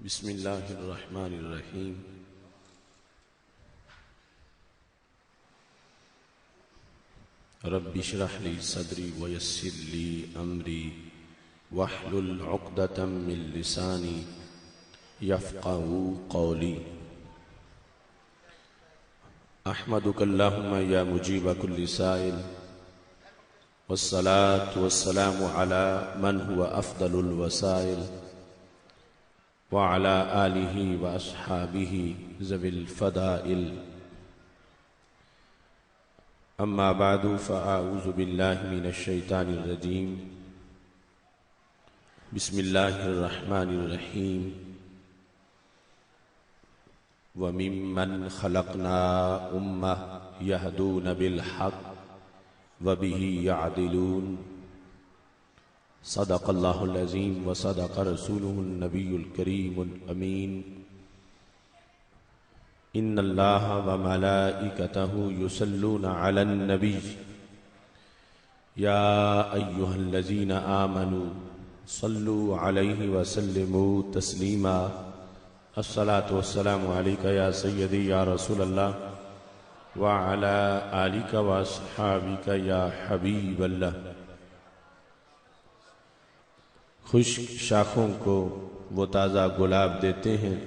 بسم اللہ الرحمن الرحیم رب اشرح لی صدری ویسر لی امری واحلل عقدۃ من لسانی یفقهوا قولی احمدک اللہم یا مجیب کل سائل والصلاة والسلام علی من هو افضل الوسائل وعلى آلہ واصحابہ ذوی الفضائل اما بعد فاعوذ باللہ من الشیطان الرجیم بسم اللہ الرحمن الرحیم وممن خلقنا امہ یہدون بالحق وبہ یعدلون صدق اللہ العظیم وصدق رسولہ النبی الکریم الامین ان اللہ وملائکتہ یصلون علی النبی یا ایہا الذین آمنوا صلوا علیہ وسلموا تسلیما الصلاة والسلام علیک یا سیدی یا رسول اللہ وعلی آلک واصحابک یا حبیب اللہ۔ خشک شاخوں کو وہ تازہ گلاب دیتے ہیں،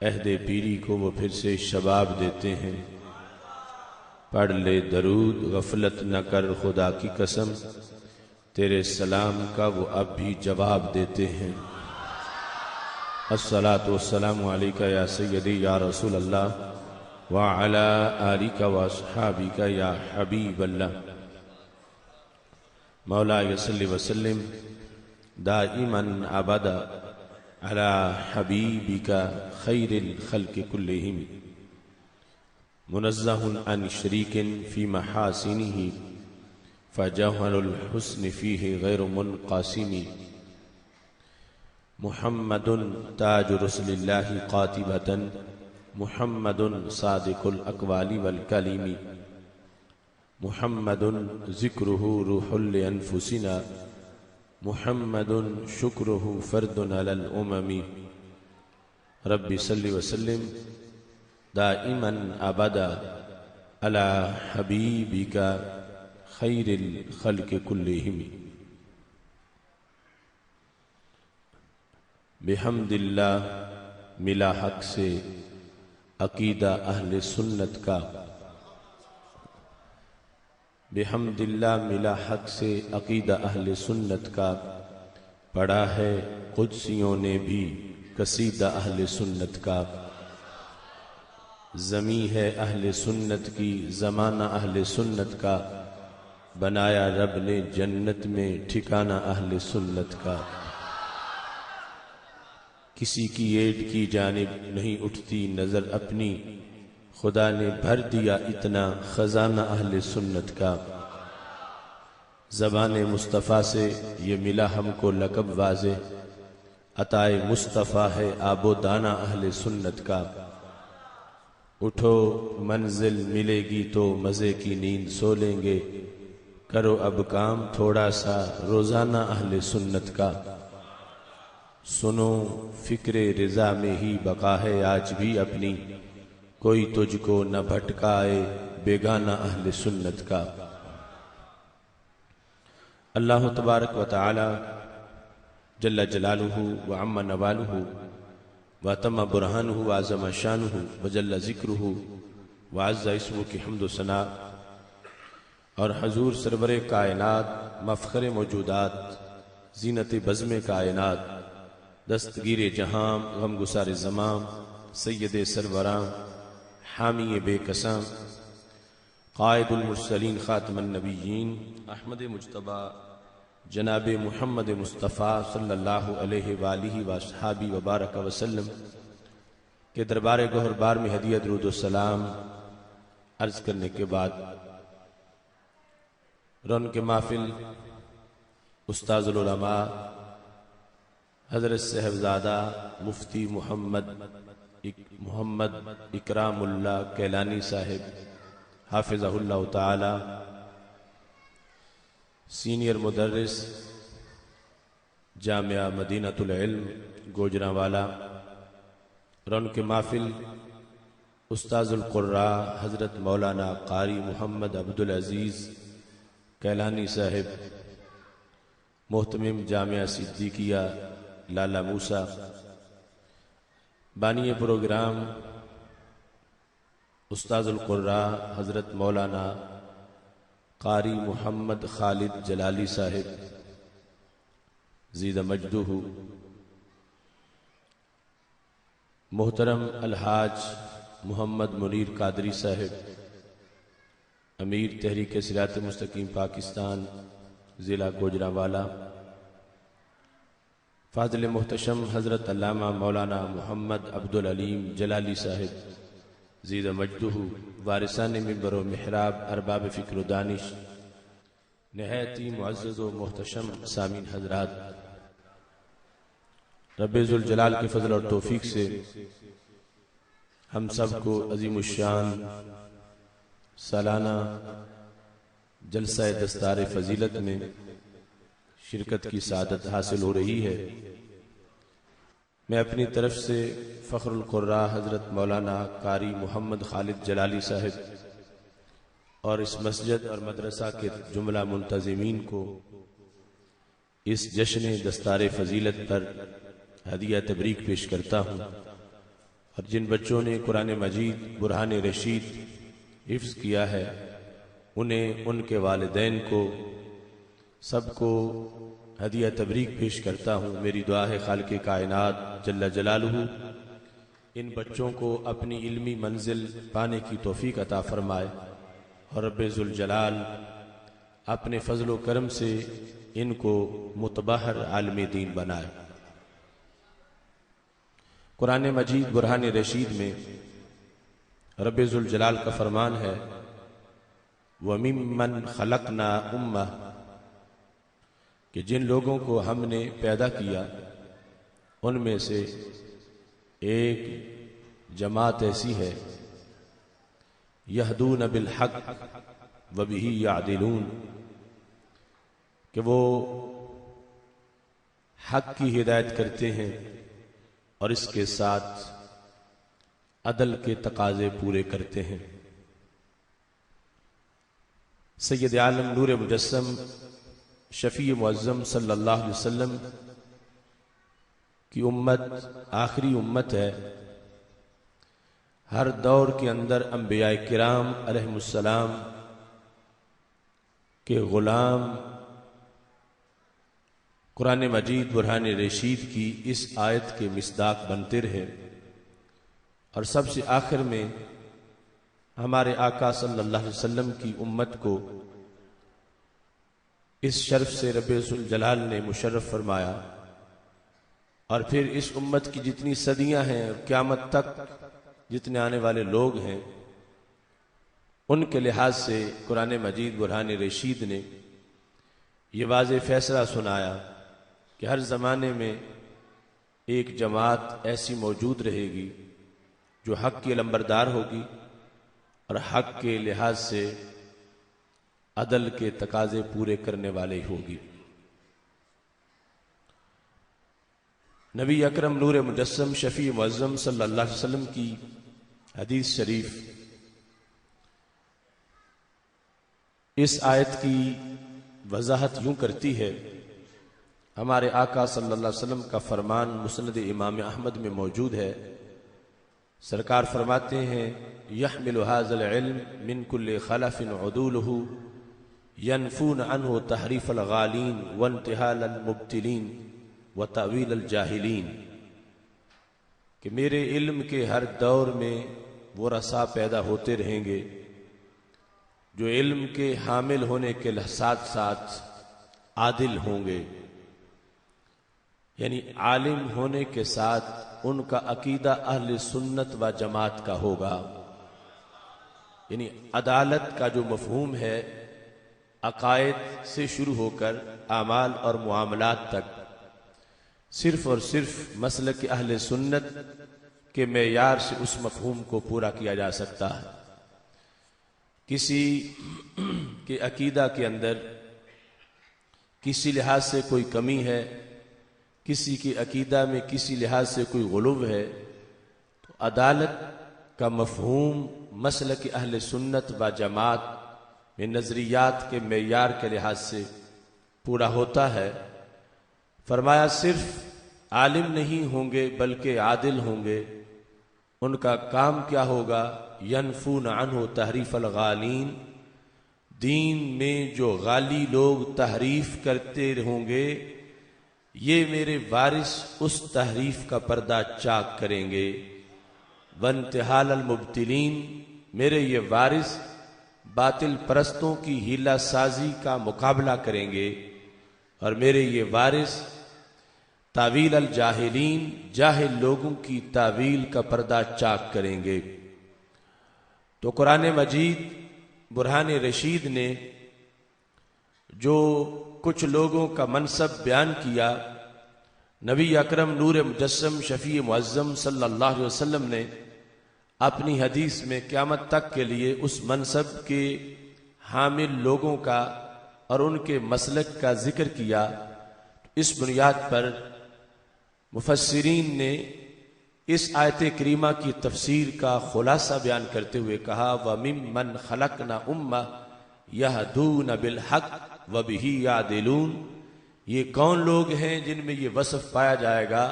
عہد پیری کو وہ پھر سے شباب دیتے ہیں۔ پڑھ لے درود غفلت نہ کر خدا کی قسم، تیرے سلام کا وہ اب بھی جواب دیتے ہیں۔ الصلاۃ والسلام علیک یا سیدی یا رسول اللہ وعلی آلک واصحابک یا حبیب اللہ۔ مولاي صل وسلم دائما ابدا على حبيبك خير الخلق كلهم منزه عن شريك في محاسنه فجوهر الحسن فيه غير منقسم محمد تاج رسل الله قاطبة محمد صادق الأقوال والكلم محمد ذکرہ روح لأنفسنا محمد شکرہ فرد علی الامم۔ رب صلی وسلم دائما ابدا علی حبیبک خیر الخلق کلہم۔ بحمد اللہ ملا حق سے عقیدہ اہل سنت کا، بحمد اللہ ملا حق سے عقیدہ اہل سنت کا، پڑھا ہے قدسیوں نے بھی قصیدہ اہل سنت کا۔ زمیں ہے اہل سنت کی زمانہ اہل سنت کا، بنایا رب نے جنت میں ٹھکانہ اہل سنت کا۔ کسی کی ایٹ کی جانب نہیں اٹھتی نظر اپنی، خدا نے بھر دیا اتنا خزانہ اہل سنت کا۔ زبان مصطفیٰ سے یہ ملا ہم کو لقب واضح، عطائے مصطفیٰ ہے آب و دانہ اہل سنت کا۔ اٹھو منزل ملے گی تو مزے کی نیند سو لیں گے، کرو اب کام تھوڑا سا روزانہ اہل سنت کا۔ سنو فکر رضا میں ہی بقا ہے آج بھی اپنی، کوئی تجھ کو نہ بھٹکائے بیگانہ اہل سنت کا۔ اللہ تبارک و تعالی جل جلالہ وعم نوالہ وتم برہانہ وعظم شانہ وجل ذکرہ وعز اسمہ کی حمد و ثنا، اور حضور سرور کائنات مفخر موجودات زینت بزم کائنات دستگیر جہاں غم گسار زمام سید سروراں حامی بے کساں قائد المرسلین خاتم النبیین احمد مجتبی جناب محمد مصطفیٰ صلی اللہ علیہ وآلہ وصحابہ وبارک وسلم کے دربار گوہر بار میں ہدیہ درود و سلام عرض کرنے کے بعد رون کے محفل استاذ العلماء حضرت صاحبزادہ مفتی محمد اکرام اللہ کیلانی صاحب حافظہ اللہ تعالی، سینئر مدرس جامعہ مدینہ العلم گوجرانوالا اور ان کے محفل استاذ القراء حضرت مولانا قاری محمد عبدالعزیز کیلانی صاحب محتمم جامعہ صدیقیہ لالا موسیٰ، بانی پروگرام استاذ القراء حضرت مولانا قاری محمد خالد جلالی صاحب زید مجدہ، محترم الحاج محمد منیر قادری صاحب امیر تحریک صراط مستقیم پاکستان ضلع گوجرانوالا، فاضل محتشم حضرت علامہ مولانا محمد عبدالعلیم جلالی صاحب زید مجدہ، وارثان منبر و محراب ارباب فکر و دانش، نہایت ہی معزز و محتشم سامعین حضرات، رب ذوالجلال کے فضل اور توفیق سے ہم سب کو عظیم الشان سالانہ جلسہ دستار فضیلت میں شرکت کی سعادت حاصل ہو رہی ہے۔ میں اپنی طرف سے فخر القراء حضرت مولانا قاری محمد خالد جلالی صاحب اور اس مسجد اور مدرسہ کے جملہ منتظمین کو اس جشن دستار فضیلت پر ہدیہ تبریک پیش کرتا ہوں، اور جن بچوں نے قرآن مجید برہان رشید حفظ کیا ہے انہیں، ان کے والدین کو، سب کو ہدیہ تبریک پیش کرتا ہوں۔ میری دعا ہے خالق کائنات جل جلالہ ان بچوں کو اپنی علمی منزل پانے کی توفیق عطا فرمائے، اور رب ذوالجلال اپنے فضل و کرم سے ان کو متبحر عالم دین بنائے۔ قرآن مجید برہان رشید میں رب ذوالجلال کا فرمان ہے وَمِمَّنْ خَلَقْنَا أُمَّةً، کہ جن لوگوں کو ہم نے پیدا کیا ان میں سے ایک جماعت ایسی ہے یہدون بالحق وبہ یعدلون، کہ وہ حق کی ہدایت کرتے ہیں اور اس کے ساتھ عدل کے تقاضے پورے کرتے ہیں۔ سید عالم نور مجسم شفیع معظم صلی اللہ علیہ وسلم کی امت آخری امت ہے۔ ہر دور کے اندر انبیاء کرام علیہم السلام کے غلام قرآن مجید برہان رشید کی اس آیت کے مصداق بنتے رہے، اور سب سے آخر میں ہمارے آقا صلی اللہ علیہ وسلم کی امت کو اس شرف سے رب ذوالجلال نے مشرف فرمایا، اور پھر اس امت کی جتنی صدیاں ہیں اور قیامت تک جتنے آنے والے لوگ ہیں ان کے لحاظ سے قرآن مجید برہان رشید نے یہ واضح فیصلہ سنایا کہ ہر زمانے میں ایک جماعت ایسی موجود رہے گی جو حق کی علمبردار ہوگی اور حق کے لحاظ سے عدل کے تقاضے پورے کرنے والے ہوگی۔ نبی اکرم نور مجسم شفیع معظم صلی اللہ علیہ وسلم کی حدیث شریف اس آیت کی وضاحت یوں کرتی ہے۔ ہمارے آقا صلی اللہ علیہ وسلم کا فرمان مسند امام احمد میں موجود ہے۔ سرکار فرماتے ہیں یحمل هذا العلم من كل خلف عدوله ينفون عنه تحریف الغالین وانتحال المبتلین وتأویل الجاہلین، کہ میرے علم کے ہر دور میں وہ رسا پیدا ہوتے رہیں گے جو علم کے حامل ہونے کے ساتھ ساتھ عادل ہوں گے، یعنی عالم ہونے کے ساتھ ان کا عقیدہ اہل سنت و جماعت کا ہوگا، یعنی عدالت کا جو مفہوم ہے عقائد سے شروع ہو کر اعمال اور معاملات تک صرف اور صرف مسلک اہل سنت کے معیار سے اس مفہوم کو پورا کیا جا سکتا ہے۔ کسی کے عقیدہ کے اندر کسی لحاظ سے کوئی کمی ہے کسی کے عقیدہ میں کسی لحاظ سے کوئی غلو ہے تو عدالت کا مفہوم مسلک اہل سنت و جماعت میں نظریات کے معیار کے لحاظ سے پورا ہوتا ہے۔ فرمایا صرف عالم نہیں ہوں گے بلکہ عادل ہوں گے۔ ان کا کام کیا ہوگا؟ ینفون عنہ تحریف الغالین، دین میں جو غالی لوگ تحریف کرتے ہوں گے یہ میرے وارث اس تحریف کا پردہ چاک کریں گے۔ وانتحال المبتلین، میرے یہ وارث باطل پرستوں کی ہیلہ سازی کا مقابلہ کریں گے، اور میرے یہ وارث تاویل الجاہلین، جاہل لوگوں کی تاویل کا پردہ چاک کریں گے۔ تو قرآن مجید برہان رشید نے جو کچھ لوگوں کا منصب بیان کیا، نبی اکرم نور مجسم شفیع معظم صلی اللہ علیہ وسلم نے اپنی حدیث میں قیامت تک کے لیے اس منصب کے حامل لوگوں کا اور ان کے مسلک کا ذکر کیا۔ اس بنیاد پر مفسرین نے اس آیت کریمہ کی تفسیر کا خلاصہ بیان کرتے ہوئے کہا وَمِمَّنْ خَلَقْنَا أُمَّةً يَهْدُونَ بِالْحَقِّ وَبِهِ يَعْدِلُونَ، یہ کون لوگ ہیں جن میں یہ وصف پایا جائے گا؟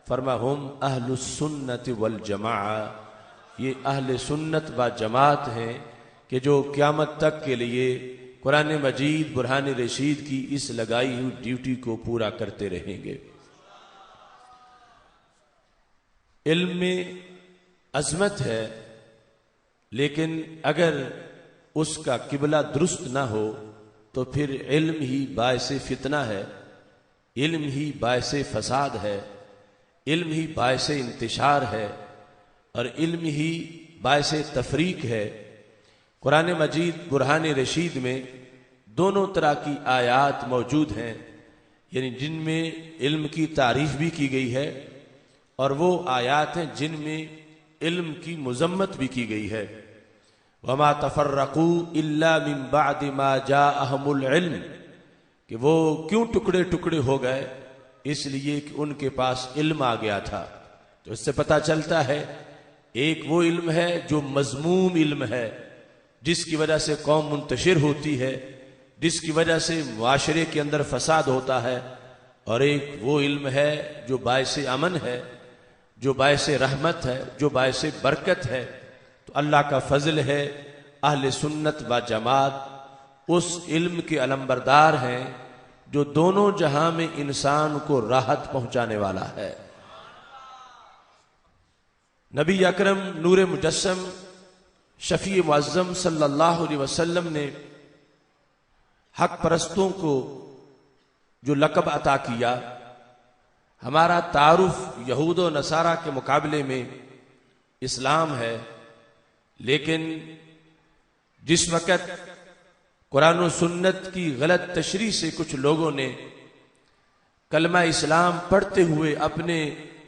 فرمایا ہم اہل السنت والجماعہ، یہ اہل سنت و جماعت ہیں کہ جو قیامت تک کے لیے قرآن مجید برہان رشید کی اس لگائی ہوئی ڈیوٹی کو پورا کرتے رہیں گے۔ علم میں عظمت ہے، لیکن اگر اس کا قبلہ درست نہ ہو تو پھر علم ہی باعث فتنہ ہے، علم ہی باعث فساد ہے، علم ہی باعث انتشار ہے، اور علم ہی باعث تفریق ہے۔ قرآن مجید برہان رشید میں دونوں طرح کی آیات موجود ہیں، یعنی جن میں علم کی تعریف بھی کی گئی ہے، اور وہ آیات ہیں جن میں علم کی مذمت بھی کی گئی ہے۔ وَمَا تَفَرَّقُوا إِلَّا مِن بَعْدِ مَا جَاءَهُمُ الْعِلْمُ، کہ وہ کیوں ٹکڑے ٹکڑے ہو گئے؟ اس لیے کہ ان کے پاس علم آ گیا تھا۔ تو اس سے پتہ چلتا ہے ایک وہ علم ہے جو مذموم علم ہے، جس کی وجہ سے قوم منتشر ہوتی ہے، جس کی وجہ سے معاشرے کے اندر فساد ہوتا ہے، اور ایک وہ علم ہے جو باعث امن ہے، جو باعث رحمت ہے، جو باعث برکت ہے۔ تو اللہ کا فضل ہے، اہل سنت و جماعت اس علم کے علمبردار ہیں جو دونوں جہاں میں انسان کو راحت پہنچانے والا ہے۔ نبی اکرم نور مجسم شفیع معظم صلی اللہ علیہ وسلم نے حق پرستوں کو جو لقب عطا کیا، ہمارا تعارف یہود و نصارہ کے مقابلے میں اسلام ہے، لیکن جس وقت قرآن و سنت کی غلط تشریح سے کچھ لوگوں نے کلمہ اسلام پڑھتے ہوئے اپنے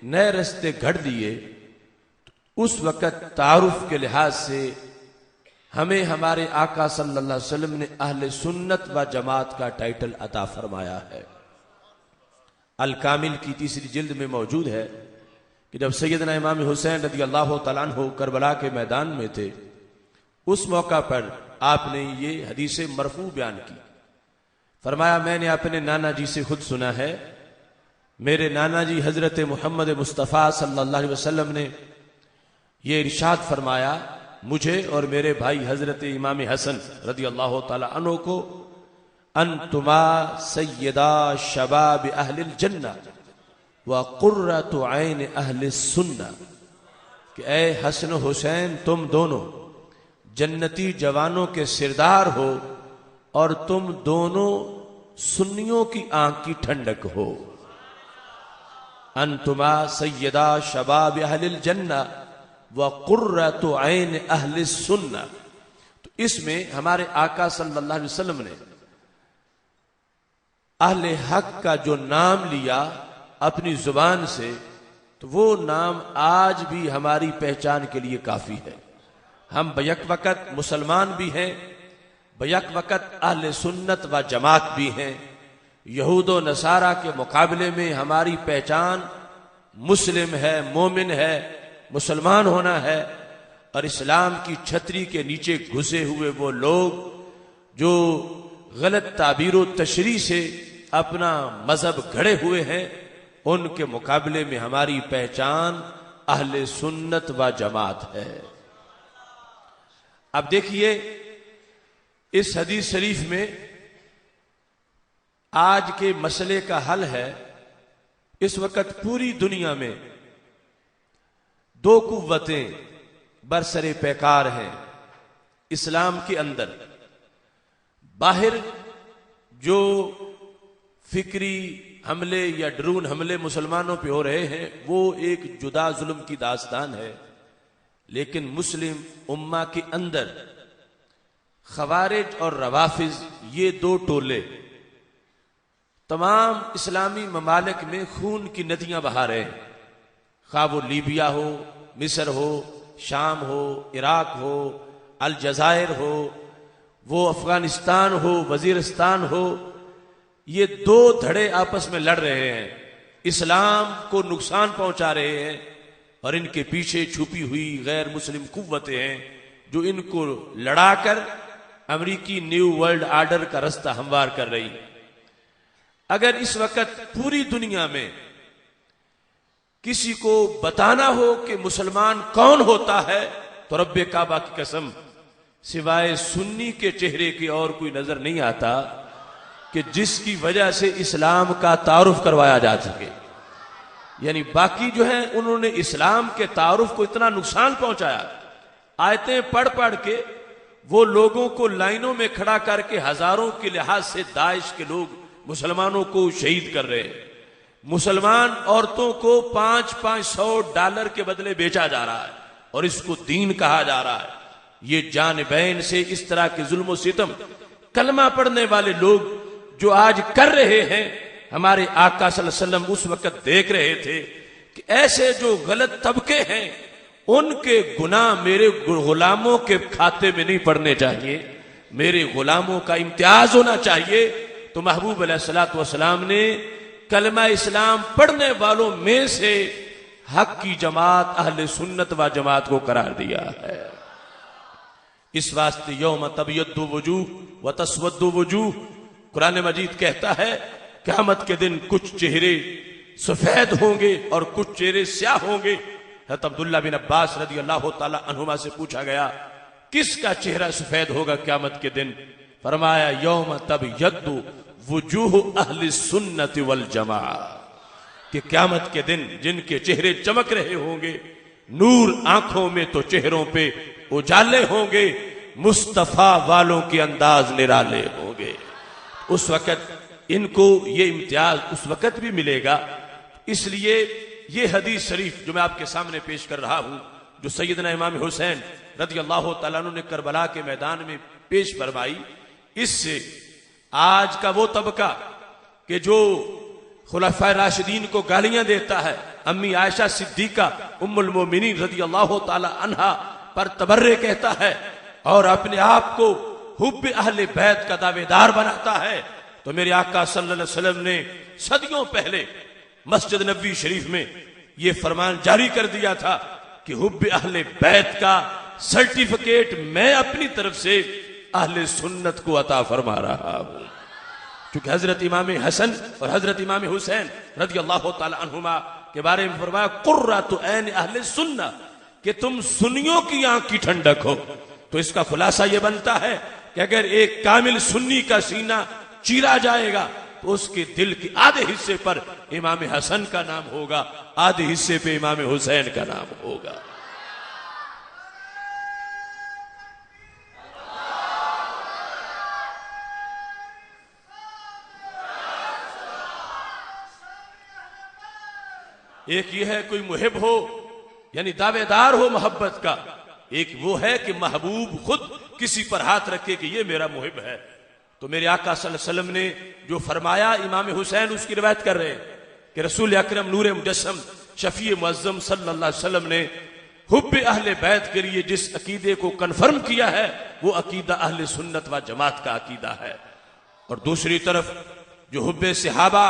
نئے رستے گھڑ دیے، اس وقت تعارف کے لحاظ سے ہمیں ہمارے آقا صلی اللہ علیہ وسلم نے اہل سنت و جماعت کا ٹائٹل عطا فرمایا ہے۔ الکامل کی تیسری جلد میں موجود ہے کہ جب سیدنا امام حسین رضی اللہ تعالیٰ عنہ کربلا کے میدان میں تھے، اس موقع پر آپ نے یہ حدیث مرفوع بیان کی۔ فرمایا میں نے اپنے نانا جی سے خود سنا ہے، میرے نانا جی حضرت محمد مصطفیٰ صلی اللہ علیہ وسلم نے یہ ارشاد فرمایا مجھے اور میرے بھائی حضرت امام حسن رضی اللہ تعالی عنہ کو، انتما سیدا شباب اہل الجنہ وقرۃ عین اہل السنہ، کہ اے حسن و حسین تم دونوں جنتی جوانوں کے سردار ہو اور تم دونوں سنیوں کی آنکھ کی ٹھنڈک ہو۔ انتما سیدا شباب اہل الجنہ وقرۃ عین اہل السنہ۔ تو اس میں ہمارے آقا صلی اللہ علیہ وسلم نے اہل حق کا جو نام لیا اپنی زبان سے، تو وہ نام آج بھی ہماری پہچان کے لیے کافی ہے۔ ہم بیک وقت مسلمان بھی ہیں، بیک وقت اہل سنت و جماعت بھی ہیں، یہود و نصارہ کے مقابلے میں ہماری پہچان مسلم ہے، مومن ہے، مسلمان ہونا ہے، اور اسلام کی چھتری کے نیچے گھسے ہوئے وہ لوگ جو غلط تعبیر و تشریح سے اپنا مذہب گھڑے ہوئے ہیں، ان کے مقابلے میں ہماری پہچان اہل سنت و جماعت ہے۔ اب دیکھیے اس حدیث شریف میں آج کے مسئلے کا حل ہے۔ اس وقت پوری دنیا میں دو قوتیں برسر پیکار ہیں اسلام کے اندر۔ باہر جو فکری حملے یا ڈرون حملے مسلمانوں پہ ہو رہے ہیں وہ ایک جدا ظلم کی داستان ہے، لیکن مسلم امہ کے اندر خوارج اور روافض یہ دو ٹولے تمام اسلامی ممالک میں خون کی ندیاں بہا رہے ہیں، خواہ وہ لیبیا ہو، مصر ہو، شام ہو، عراق ہو، الجزائر ہو، وہ افغانستان ہو، وزیرستان ہو، یہ دو دھڑے آپس میں لڑ رہے ہیں، اسلام کو نقصان پہنچا رہے ہیں، اور ان کے پیچھے چھپی ہوئی غیر مسلم قوتیں ہیں جو ان کو لڑا کر امریکی نیو ورلڈ آرڈر کا رستہ ہموار کر رہی۔ اگر اس وقت پوری دنیا میں کسی کو بتانا ہو کہ مسلمان کون ہوتا ہے تو رب کعبہ کی قسم سوائے سنی کے چہرے کی اور کوئی نظر نہیں آتا کہ جس کی وجہ سے اسلام کا تعارف کروایا جا سکے۔ یعنی باقی جو ہیں انہوں نے اسلام کے تعارف کو اتنا نقصان پہنچایا، آیتیں پڑھ پڑھ کے وہ لوگوں کو لائنوں میں کھڑا کر کے ہزاروں کے لحاظ سے داعش کے لوگ مسلمانوں کو شہید کر رہے ہیں، مسلمان عورتوں کو $500 کے بدلے بیچا جا رہا ہے اور اس کو دین کہا جا رہا ہے۔ یہ جانبین سے اس طرح کے ظلم و ستم کلمہ پڑھنے والے لوگ جو آج کر رہے ہیں، ہمارے آقا صلی اللہ علیہ وسلم اس وقت دیکھ رہے تھے کہ ایسے جو غلط طبقے ہیں ان کے گناہ میرے غلاموں کے کھاتے میں نہیں پڑنے چاہیے، میرے غلاموں کا امتیاز ہونا چاہیے۔ تو محبوب علیہ الصلوۃ والسلام نے کلمہ اسلام پڑھنے والوں میں سے حق کی جماعت اہل سنت و جماعت کو قرار دیا ہے۔ اس واسطے یوم تبیض وجوہ و تسود وجوہ، قرآن مجید کہتا ہے قیامت کے دن کچھ چہرے سفید ہوں گے اور کچھ چہرے سیاہ ہوں گے۔ حضرت عبداللہ بن عباس رضی اللہ تعالی عنہما سے پوچھا گیا کس کا چہرہ سفید ہوگا قیامت کے دن؟ فرمایا یوم تبیض وجوہ اہل سنت والجماعہ، کہ قیامت کے دن جن کے چہرے چمک رہے ہوں گے، نور آنکھوں میں تو چہروں پہ اجالے ہوں گے، مصطفیٰ والوں کے انداز نرالے ہوں گے۔ اس وقت ان کو یہ امتیاز اس وقت بھی ملے گا۔ اس لیے یہ حدیث شریف جو میں آپ کے سامنے پیش کر رہا ہوں، جو سیدنا امام حسین رضی اللہ تعالیٰ عنہ نے کربلا کے میدان میں پیش فرمائی، اس سے آج کا وہ طبقہ کہ جو خلفائے راشدین کو گالیاں دیتا ہے، امی عائشہ صدیقہ ام المومنین رضی اللہ تعالی عنہا پر تبرے کہتا ہے اور اپنے آپ کو حب اہل بیت کا دعوے دار بناتا ہے، تو میرے آقا صلی اللہ علیہ وسلم نے صدیوں پہلے مسجد نبوی شریف میں یہ فرمان جاری کر دیا تھا کہ حب اہل بیت کا سرٹیفکیٹ میں اپنی طرف سے اہل سنت کو عطا فرما رہا ہوں۔ چونکہ حضرت امام حسن اور حضرت امام حسین رضی اللہ تعالی عنہما کے بارے میں فرمایا قرۃ عین اہل سنہ، کہ تم سنیوں کی آنکھ کی ٹھنڈک ہو۔ تو اس کا خلاصہ یہ بنتا ہے کہ اگر ایک کامل سنی کا سینہ چیرا جائے گا تو اس کے دل کے آدھے حصے پر امام حسن کا نام ہوگا، آدھے حصے پہ امام حسین کا نام ہوگا۔ ایک یہ ہے کوئی محب ہو یعنی دعوے دار ہو محبت کا، ایک وہ ہے کہ محبوب خود کسی پر ہاتھ رکھے کہ یہ میرا محب ہے۔ تو میرے آقا صلی اللہ علیہ وسلم نے جو فرمایا، امام حسین اس کی روایت کر رہے ہیں کہ رسول اکرم نور مجسم شفیع معظم صلی اللہ علیہ وسلم نے حب اہل بیت کے لیے جس عقیدے کو کنفرم کیا ہے وہ عقیدہ اہل سنت و جماعت کا عقیدہ ہے۔ اور دوسری طرف جو حب صحابہ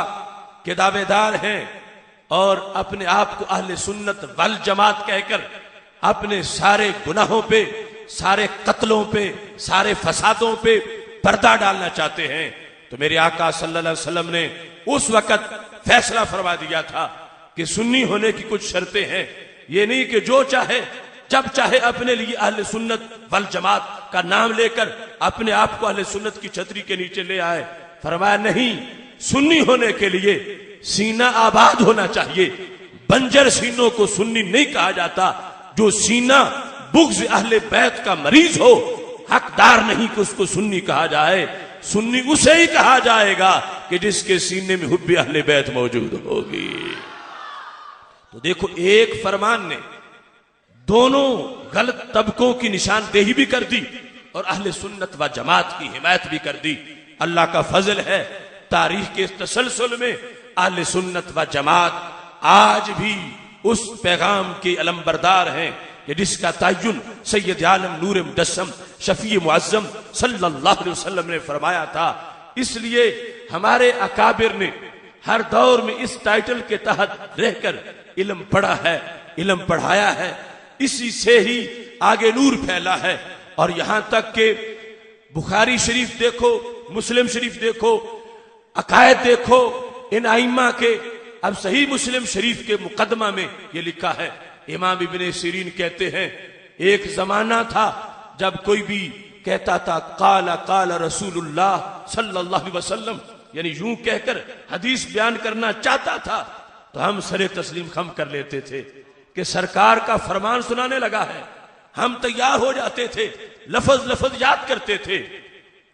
کے دعوے دار ہیں اور اپنے آپ کو اہل سنت والجماعت کہہ کر اپنے سارے گناہوں پہ، سارے قتلوں پہ، سارے فسادوں پہ پردہ ڈالنا چاہتے ہیں، تو میرے آقا صلی اللہ علیہ وسلم نے اس وقت فیصلہ فرما دیا تھا کہ سنی ہونے کی کچھ شرطیں ہیں. یہ نہیں کہ جو چاہے جب چاہے اپنے لیے اہل سنت والجماعت کا نام لے کر اپنے آپ کو اہل سنت کی چھتری کے نیچے لے آئے. فرمایا نہیں، سنی ہونے کے لیے سینہ آباد ہونا چاہیے. بنجر سینوں کو سنی نہیں کہا جاتا. جو سینہ بغض اہل بیت کا مریض ہو حقدار نہیں کہ اس کو سنی کہا جائے. سنی اسے ہی کہا جائے گا کہ جس کے سینے میں حب اہل بیت موجود ہوگی. تو دیکھو، ایک فرمان نے دونوں غلط طبقوں کی نشاندہی بھی کر دی اور اہل سنت و جماعت کی حمایت بھی کر دی. اللہ کا فضل ہے، تاریخ کے اس تسلسل میں اہل سنت و جماعت آج بھی اس پیغام کے علمبردار ہیں کہ جس کا تعین سید عالم نور مجسم شفیع معظم صلی اللہ علیہ وسلم نے فرمایا تھا. اس لیے ہمارے اکابر نے ہر دور میں اس ٹائٹل کے تحت رہ کر علم پڑھا ہے، علم پڑھایا ہے. اسی سے ہی آگے نور پھیلا ہے. اور یہاں تک کہ بخاری شریف دیکھو، مسلم شریف دیکھو، عقائد دیکھو ان ائمہ کے. اب صحیح مسلم شریف کے مقدمہ میں یہ لکھا ہے، امام ابن سیرین کہتے ہیں ایک زمانہ تھا جب کوئی بھی کہتا تھا قال قال رسول اللہ صلی اللہ علیہ وسلم، یعنی یوں کہہ کر حدیث بیان کرنا چاہتا تھا، تو ہم سر تسلیم خم کر لیتے تھے کہ سرکار کا فرمان سنانے لگا ہے. ہم تیار ہو جاتے تھے، لفظ لفظ یاد کرتے تھے.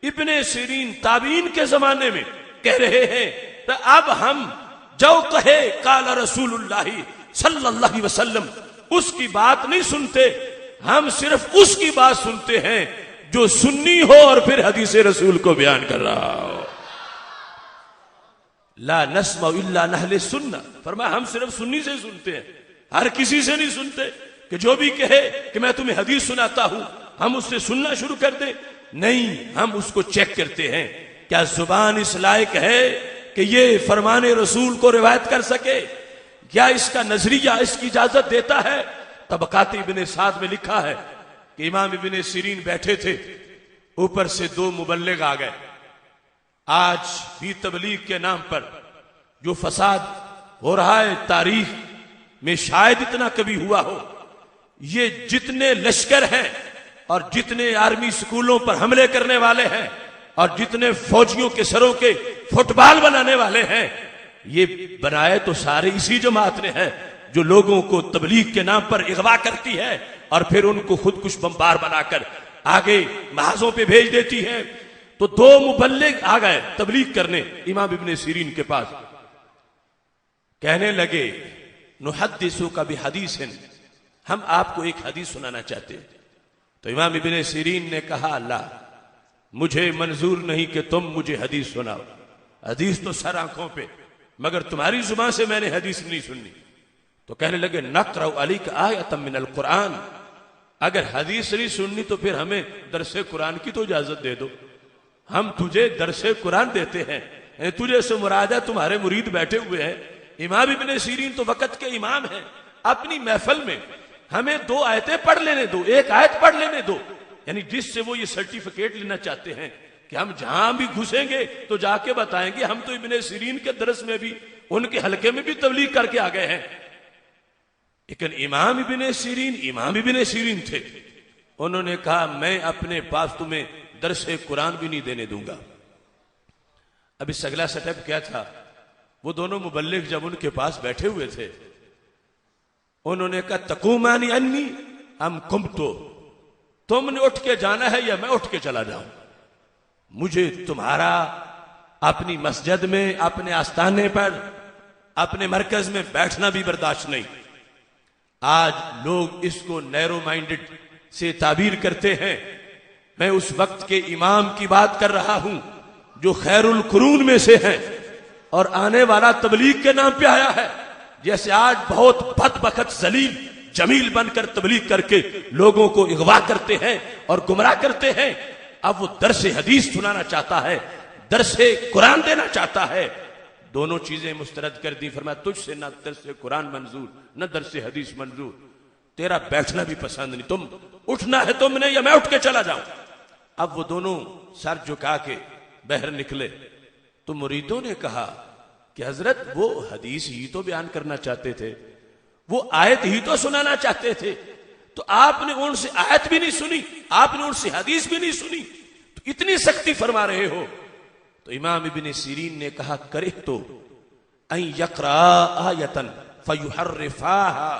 ابن سیرین تابعین کے زمانے میں کہہ رہے ہیں، تو اب ہم جو کہے قال رسول اللہ صلی اللہ علیہ وسلم اس کی بات نہیں سنتے، ہم صرف اس کی بات سنتے ہیں جو سنی ہو اور پھر حدیث رسول کو بیان کر رہا ہو. لا نسمع الا اہل سنہ، فرمایا ہم صرف سنی سے سنتے ہیں، ہر کسی سے نہیں سنتے کہ جو بھی کہے کہ میں تمہیں حدیث سناتا ہوں ہم اس سے سننا شروع کر دیں. نہیں، ہم اس کو چیک کرتے ہیں کیا زبان اس لائق ہے کہ یہ فرمان رسول کو روایت کر سکے، کیا اس کا نظریہ اس کی اجازت دیتا ہے. طبقات ابن سعد میں لکھا ہے کہ امام ابن سیرین بیٹھے تھے، اوپر سے دو مبلغ آ گئے. آج بھی تبلیغ کے نام پر جو فساد ہو رہا ہے تاریخ میں شاید اتنا کبھی ہوا ہو. یہ جتنے لشکر ہیں اور جتنے آرمی سکولوں پر حملے کرنے والے ہیں اور جتنے فوجیوں کے سروں کے فٹ بال بنانے والے ہیں، یہ بنائے تو سارے اسی جماعت نے ہے جو لوگوں کو تبلیغ کے نام پر اغوا کرتی ہے اور پھر ان کو خود کش بمبار بنا کر آگے محاذوں پہ بھیج دیتی ہے. تو دو مبلغ آ گئے تبلیغ کرنے امام ابن سیرین کے پاس، کہنے لگے نحدثک بحدیث، ہم آپ کو ایک حدیث سنانا چاہتے ہیں. تو امام ابن سیرین نے کہا اللہ، مجھے منظور نہیں کہ تم مجھے حدیث سناؤ، حدیث تو سر آنکھوں پہ، مگر تمہاری زبان سے میں نے حدیث نہیں سننی. تو کہنے لگے نقرأ علیک آیۃ من القرآن، اگر حدیث نہیں سننی تو پھر ہمیں درس قرآن کی تو اجازت دے دو، ہم تجھے درس قرآن دیتے ہیں. تجھے سے مراد ہے تمہارے مرید بیٹھے ہوئے ہیں. امام ابن سیرین تو وقت کے امام ہیں، اپنی محفل میں ہمیں دو آیتیں پڑھ لینے دو، ایک آیت پڑھ لینے دو، یعنی جس سے وہ یہ سرٹیفکیٹ لینا چاہتے ہیں کہ ہم جہاں بھی گھسیں گے تو جا کے بتائیں گے ہم تو ابن سیرین کے درس میں بھی، ان کے حلقے میں بھی تبلیغ کر کے آ گئے ہیں. لیکن امام ابن سیرین تھے. انہوں نے کہا میں اپنے پاس تمہیں درس قرآن بھی نہیں دینے دوں گا. اب اس اگلا سیٹ اپ کیا تھا، وہ دونوں مبلغ جب ان کے پاس بیٹھے ہوئے تھے، انہوں نے کہا تقومانی انی ام قمتو، تم نے اٹھ کے جانا ہے یا میں اٹھ کے چلا جاؤں، مجھے تمہارا اپنی مسجد میں، اپنے آستانے پر، اپنے مرکز میں بیٹھنا بھی برداشت نہیں. آج لوگ اس کو نیرو مائنڈڈ سے تعبیر کرتے ہیں. میں اس وقت کے امام کی بات کر رہا ہوں جو خیر القرون میں سے ہیں اور آنے والا تبلیغ کے نام پہ آیا ہے. جیسے آج بہت بدبخت ذلیل جمیل بن کر تبلیغ کر کے لوگوں کو اغوا کرتے ہیں اور گمراہ کرتے ہیں، اب وہ درس حدیث سنانا چاہتا ہے. درس قرآن دینا چاہتا ہے، دونوں چیزیں مسترد کر دی. فرمایا تجھ سے نہ درس قرآن منظور نہ درس حدیث منظور، تیرا بیٹھنا بھی پسند نہیں، تم اٹھنا ہے تم نے یا میں اٹھ کے چلا جاؤں. اب وہ دونوں سر جھکا کے باہر نکلے تو مریدوں نے کہا کہ حضرت وہ حدیث ہی تو بیان کرنا چاہتے تھے، وہ آیت ہی تو سنانا چاہتے تھے، تو آپ نے ان سے آیت بھی نہیں سنی، آپ نے ان سے حدیث بھی نہیں سنی، تو اتنی سختی فرما رہے ہو. تو امام ابن سیرین نے کہا کرہتو ان یقرأ آیۃ فیحرفاها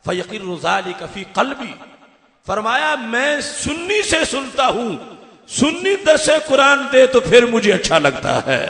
فیقر ذلک فی قلبی. فرمایا میں سنی سے سنتا ہوں، سنی درس قرآن دے تو پھر مجھے اچھا لگتا ہے،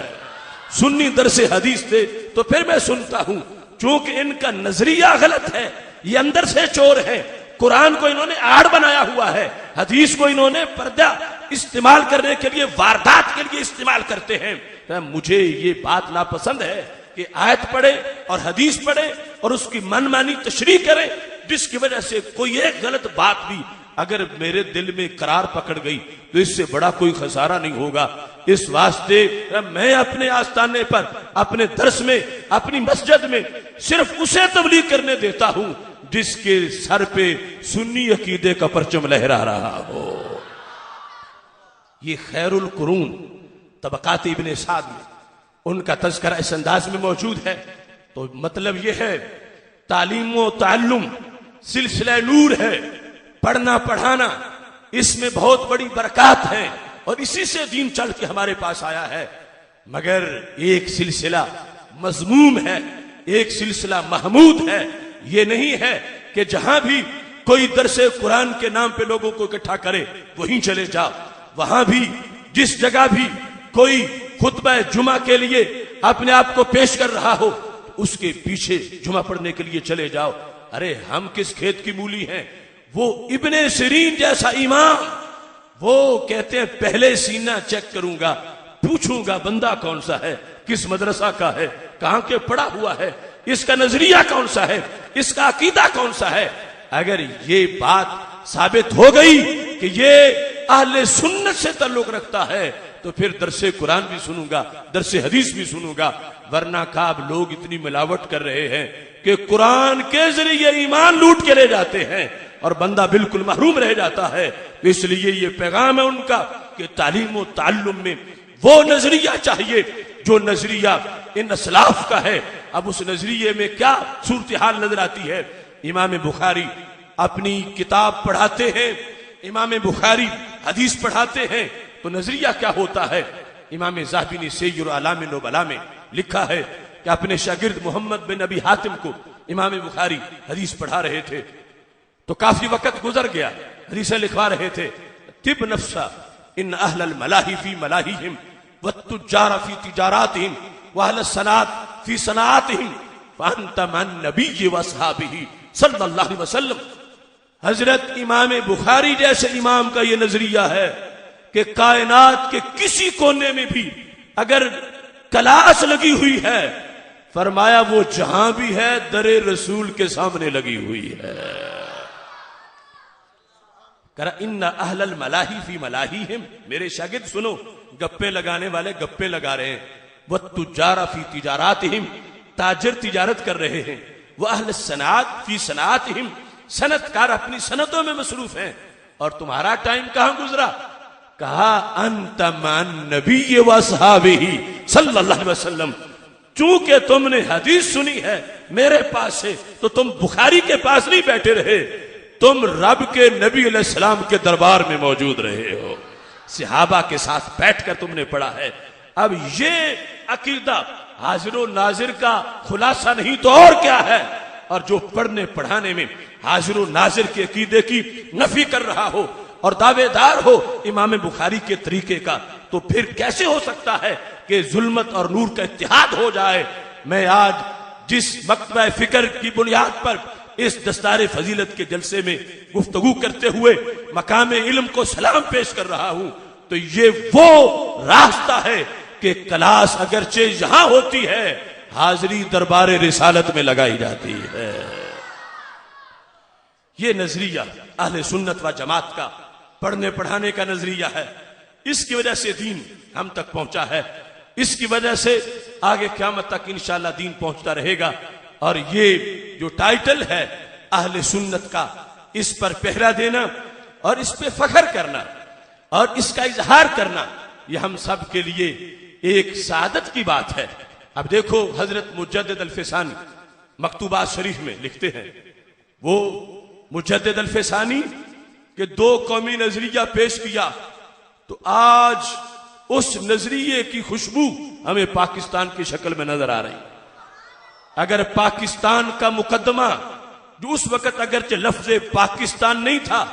سنی درس حدیث دے تو پھر میں سنتا ہوں. چونکہ ان کا نظریہ غلط ہے، یہ اندر سے چور ہے. قرآن کو انہوں نے آڑ بنایا ہوا ہے، حدیث کو انہوں نے پردہ استعمال کرنے کے لیے، واردات کے لیے استعمال کرتے ہیں. مجھے یہ بات ناپسند ہے کہ آیت پڑھے اور حدیث پڑھے اور اس کی من مانی تشریح کرے، جس کی وجہ سے کوئی ایک غلط بات بھی اگر میرے دل میں قرار پکڑ گئی تو اس سے بڑا کوئی خسارہ نہیں ہوگا. اس واسطے میں اپنے آستانے پر، اپنے درس میں، اپنی مسجد میں صرف اسے تبلیغ کرنے دیتا ہوں جس کے سر پہ سنی عقیدے کا پرچم لہرا رہا ہو. یہ خیر القرون طبقات ابن سعد میں ان کا تذکرہ اس انداز میں موجود ہے. تو مطلب یہ ہے تعلیم و تعلم سلسلہ نور ہے، پڑھنا پڑھانا اس میں بہت بڑی برکات ہے اور اسی سے دین چل کے ہمارے پاس آیا ہے. مگر ایک سلسلہ مذموم ہے، ایک سلسلہ محمود ہے. یہ نہیں ہے کہ جہاں بھی کوئی درس قرآن کے نام پہ لوگوں کو اکٹھا کرے وہیں چلے جاؤ، وہاں بھی جس جگہ بھی کوئی خطبہ جمعہ کے لیے اپنے آپ کو پیش کر رہا ہو اس کے پیچھے جمعہ پڑھنے کے لیے چلے جاؤ. ارے ہم کس کھیت کی مولی ہیں؟ وہ ابن سیرین جیسا امام، وہ کہتے ہیں پہلے سینہ چیک کروں گا، پوچھوں گا بندہ کون سا ہے، کس مدرسہ کا ہے، کہاں کے پڑھا ہوا ہے، اس کا نظریہ کون سا ہے، اس کا عقیدہ کون سا ہے. اگر یہ بات ثابت ہو گئی کہ یہ اہل سنت سے تعلق رکھتا ہے تو پھر درس قرآن بھی سنوں گا، درس حدیث بھی سنوں گا. ورنہ کاب لوگ اتنی ملاوٹ کر رہے ہیں کہ قرآن کے ذریعے ایمان لوٹ کے لے جاتے ہیں اور بندہ بالکل محروم رہ جاتا ہے. اس لیے یہ پیغام ہے ان کا کہ تعلیم و تعلم میں وہ نظریہ چاہیے جو نظریہ ان اسلاف کا ہے. اب اس نظریے میں کیا صورتحال نظر آتی ہے؟ امام بخاری اپنی کتاب پڑھاتے ہیں، امام بخاری حدیث پڑھاتے ہیں، تو نظریہ کیا ہوتا ہے؟ امام ذہبی نے سیر اعلام نبلاء میں لکھا ہے کہ اپنے شاگرد محمد بن ابی حاتم کو امام بخاری حدیث پڑھا رہے تھے تو کافی وقت گزر گیا، حدیثیں لکھوا رہے تھے. طب نفسا ان اہل الملاہی فی ملاہیہم والتجار فی تجاراتہم واہل الصناعات فی صناعاتہم فانت من نبی واصحابہ صلی اللہ علیہ وسلم. حضرت امام بخاری جیسے امام کا یہ نظریہ ہے کہ کائنات کے کسی کونے میں بھی اگر کلاس لگی ہوئی ہے، فرمایا وہ جہاں بھی ہے در رسول کے سامنے لگی ہوئی ہے. ان اہل الملاہی فی ملاہیہم، میرے شاگرد سنو، گپے لگانے والے گپے لگا رہے ہیں، والتجار فی تجاراتہم، تاجر تجارت کر رہے ہیں، واہل الصناعات فی صناعاتہم، صنعت کار اپنی صنعتوں میں مصروف ہیں. اور تمہارا ٹائم کہاں گزرا؟ کہا انت من نبی واصحابہ صلی اللہ علیہ وسلم. چونکہ تم نے حدیث سنی ہے میرے پاس سے تو تم بخاری کے پاس نہیں بیٹھے رہے، تم رب کے نبی علیہ السلام کے دربار میں موجود رہے ہو، صحابہ کے ساتھ بیٹھ کر تم نے پڑھا ہے. اب یہ عقیدہ حاضر و ناظر کا خلاصہ نہیں تو اور کیا ہے؟ اور جو پڑھنے پڑھانے میں حاضر و ناظر کے عقیدے کی نفی کر رہا ہو اور دعوے دار ہو امام بخاری کے طریقے کا، تو پھر کیسے ہو سکتا ہے کہ ظلمت اور نور کا اتحاد ہو جائے؟ میں آج جس مکتبہ فکر کی بنیاد پر اس دستار فضیلت کے جلسے میں گفتگو کرتے ہوئے مقام علم کو سلام پیش کر رہا ہوں تو یہ وہ راستہ ہے کہ کلاس اگرچہ یہاں ہوتی ہے، حاضری دربار رسالت میں لگائی جاتی ہے. یہ نظریہ اہل سنت و جماعت کا پڑھنے پڑھانے کا نظریہ ہے. اس کی وجہ سے دین ہم تک پہنچا ہے، اس کی وجہ سے آگے قیامت تک انشاءاللہ دین پہنچتا رہے گا۔ اور یہ جو ٹائٹل ہے اہل سنت کا، اس پر پہرا دینا اور اس پہ فخر کرنا اور اس کا اظہار کرنا، یہ ہم سب کے لیے ایک سعادت کی بات ہے۔ اب دیکھو حضرت مجدد الفسانی مکتوبات شریف میں لکھتے ہیں، وہ مجدد الفسانی کہ 2 قومی نظریہ پیش کیا تو آج اس نظریے کی خوشبو ہمیں پاکستان کی شکل میں نظر آ رہی۔ اگر پاکستان کا مقدمہ جو اس وقت اگرچہ لفظ پاکستان نہیں تھا،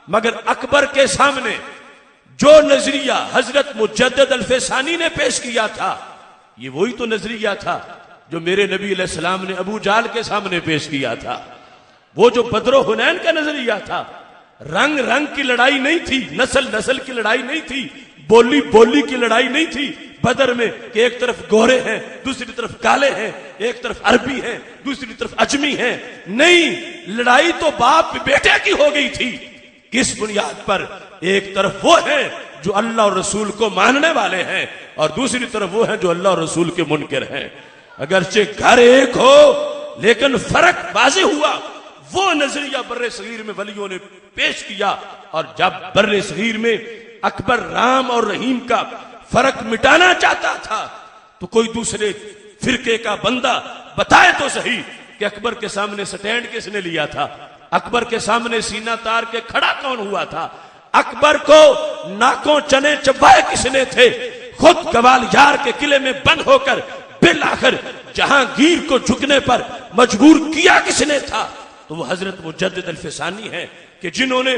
مگر اکبر کے سامنے جو نظریہ حضرت مجدد الفسانی نے پیش کیا تھا، یہ وہی تو نظریہ تھا جو میرے نبی علیہ السلام نے ابو جہل کے سامنے پیش کیا تھا۔ وہ جو بدر و حنین کا نظریہ تھا، رنگ رنگ کی لڑائی نہیں تھی، نسل نسل کی لڑائی نہیں تھی، بولی بولی کی لڑائی نہیں تھی بدر میں کہ ایک طرف گورے ہیں دوسری طرف کالے ہیں، ایک طرف عربی ہیں دوسری طرف اجمی ہیں، نہیں، لڑائی تو باپ بیٹے کی ہو گئی تھی۔ کس بنیاد پر؟ ایک طرف وہ ہیں جو اللہ اور رسول کو ماننے والے ہیں اور دوسری طرف وہ ہیں جو اللہ اور رسول کے منکر ہیں۔ اگرچہ گھر ایک ہو لیکن فرق واضح ہوا۔ وہ نظریہ بر صغیر میں ولیوں نے پیش کیا، اور جب بر صغیر میں اکبر رام اور رحیم کا فرق مٹانا چاہتا تھا تو کوئی دوسرے فرقے کا بندہ بتائے تو صحیح کہ اکبر کے سامنے سٹینڈ کس نے لیا تھا، اکبر کے سامنے سینہ تار کے کھڑا کون ہوا تھا، اکبر کو ناکوں چنے چبائے کس نے تھے، خود گوالیار کے قلعے میں بند ہو کر بالآخر جہانگیر کو جھکنے پر مجبور کیا کس نے تھا؟ تو وہ حضرت مجدد الفسانی ہیں کہ جنہوں نے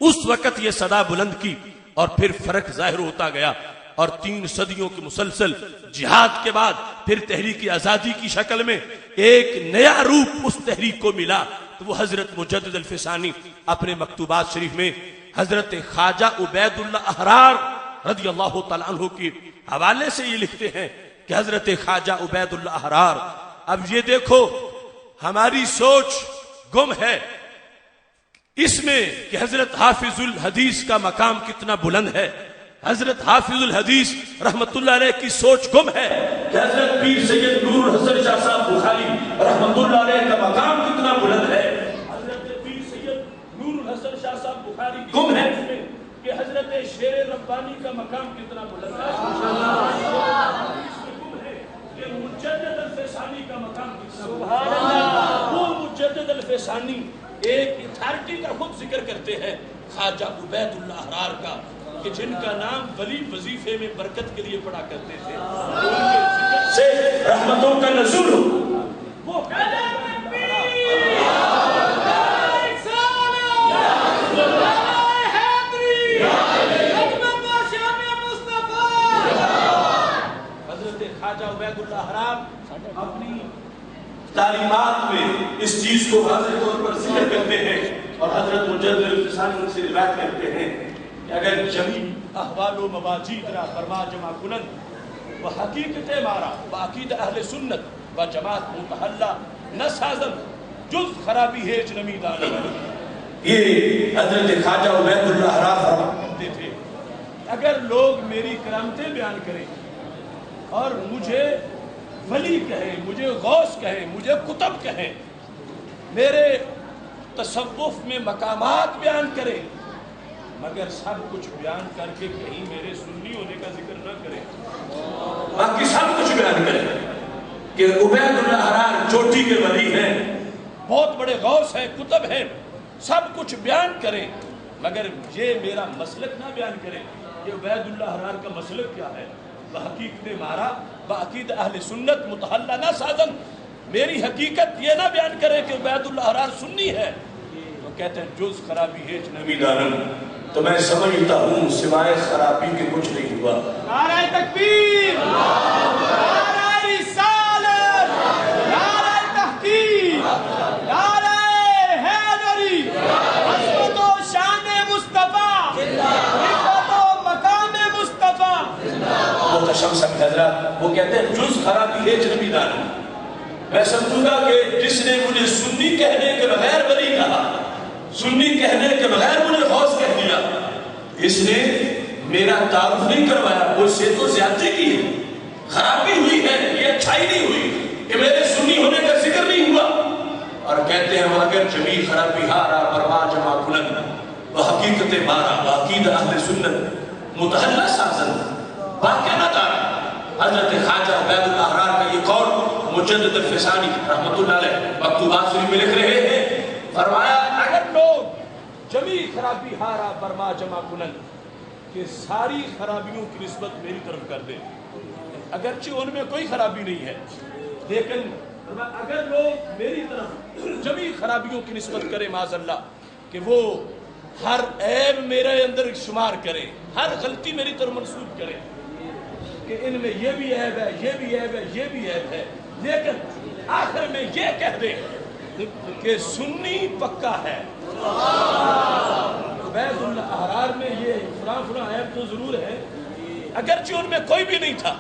اس وقت یہ صدا بلند کی، اور پھر فرق ظاہر ہوتا گیا، اور 3 صدیوں کے مسلسل جہاد کے بعد پھر تحریک آزادی کی شکل میں ایک نیا روپ اس تحریک کو ملا۔ تو وہ حضرت مجدد الفسانی اپنے مکتوبات شریف میں حضرت خواجہ عبید اللہ احرار رضی اللہ تعالیٰ عنہ کی حوالے سے یہ لکھتے ہیں کہ حضرت خواجہ عبید اللہ احرار، اب یہ دیکھو ہماری سوچ گم ہے اس میں کہ حضرت حافظ الحدیث کا مقام کتنا بلند ہے۔ حضرت حافظ الحدیث رحمت اللہ علیہ کی سوچ گم ہے کہ حضرت پیر سید نور الحسن شاہ صاحب بخاری رحمت اللہ علیہ کا مقام کتنا بلند ہے۔ حضرت پیر سید نور الحسن شاہ صاحب بخاری گم ہے کہ حضرت شیر ربانی کا مقام کتنا بلند ہے۔ کہ مجدد الفسانی کا مقام کتنا بلند ہے۔ وہ مجدد الفسانی ایک اتھارٹی کا خود ذکر کرتے ہیں، خواجہ عبید اللہ احرار کا، کہ جن کا نام ولی وظیفے میں برکت کے لیے پڑھا کرتے تھے، ان کے ذکر سے رحمتوں کا نزول ہو۔ وہ حضرت خواجہ عبید اللہ احرار اپنی تعلیمات میں اس چیز کو واضح طور پر ذکر کرتے ہیں، اور حضرت مجدد الفسانی ان سے روایت کرتے ہیں کہ اگر جمی احوال و مواجیدنا فرما جمع کنند و حقیقت مارا و عقید اہل سنت و جماعت متحلہ نہ سازم جز خرابی ہے جنمی دانا۔ یہ حضرت خواجہ عبید اللہ احرار فرما کرتے تھے اگر لوگ میری کرامتیں بیان کریں اور مجھے ولی کہیں، مجھے غوث کہیں، مجھے قطب کہیں، میرے تصوف میں مقامات بیان کریں، مگر سب کچھ بیان کر کے کہیں میرے سنی ہونے کا ذکر نہ کریں، باقی سب کچھ بیان کریں کہ عبید اللہ احرار چوٹی کے ولی ہیں، بہت بڑے غوث ہیں، قطب ہیں، سب کچھ بیان کریں، مگر یہ میرا مسلک نہ بیان کریں کہ عبید اللہ احرار کا مسلک کیا ہے۔ حقیقت مارا بعقید اہل سنت متحلہ نہ سازن، میری حقیقت یہ نہ بیان کرے کہ عبید اللہ احرار سنی ہے، تو کہتے ہیں جز خرابی ہے جنمی دارن، تو میں سمجھتا ہوں سوائے خرابی کے کچھ نہیں ہوا۔ نعرہ تکبیر، نعرہ رسالت، نعرہ تحقیق، نعرہ حیدری، عظمت و شان مصطفیٰ، رفعت و مقام مصطفیٰ۔ شمس حضرات وہ کہتے ہیں جز خرابی ہے جنبی دانا، میں سمجھوں گا کہ جس نے مجھے سنی کہنے کے بغیر ولی کہا، سنی کہنے کے بغیر مجھے غوث کہہ دیا، اس نے میرا تعارف نہیں کروایا، وہ سے تو زیادتی کی ہے، خرابی ہوئی ہے، یہ اچھائی نہیں ہوئی کہ میرے سنی ہونے کا ذکر نہیں ہوا۔ اور کہتے ہیں اگر جمی خرابی ہارا برما جمع کنن بحقیقت بارا باقید اہل سنت متحلہ سازن باقی نہ دارا۔ حضرت خواجہ عبید الاحرار کا یہ قول مجدد الفسانی رحمت اللہ علیہ مکتوبات شریف میں لکھ رہے ہیں، فرمایا اگر لوگ جمی خرابی ہارا برما جمع کنن کہ ساری خرابیوں کی نسبت میری طرف کر دیں، اگرچہ ان میں کوئی خرابی نہیں ہے، لیکن اگر لوگ میری طرف جمی خرابیوں کی نسبت کریں معاذ اللہ، کہ وہ ہر عیب میرے اندر شمار کریں، ہر غلطی میری طرف منسوب کریں کہ ان میں یہ بھی عیب ہے، یہ بھی عیب ہے، یہ بھی عیب ہے، لیکن آخر میں یہ کہہ دیں کہ سنی پکا ہے۔ عبید اللہ احرار میں یہ فلاں عیب تو ضرور ہے، اگرچہ ان میں کوئی بھی نہیں تھا،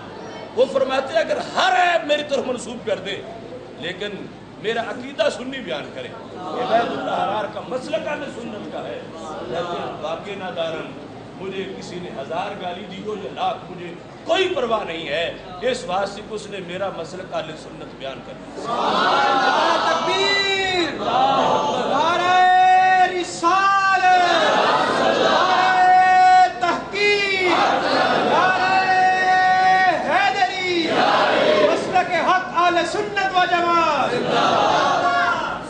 وہ فرماتے ہیں اگر ہر عیب میری طرف منسوب کر دیں لیکن میرا عقیدہ سنی بیان کریں۔ عبید اللہ احرار کا مسلک اہل سنت کا ہے، لیکن باقی نہ دارن مجھے کسی نے 1000 گالی دی ہو یا لاکھ، مجھے کوئی پرواہ نہیں ہے، اس واسطے کو اس نے میرا مسلک اہل سنت بیان کر دیا۔ تکبیر، نعرہ رسالت، نعرہ تحقیق، نعرہ حیدری، مسلک حق اہل سنت و جماعت۔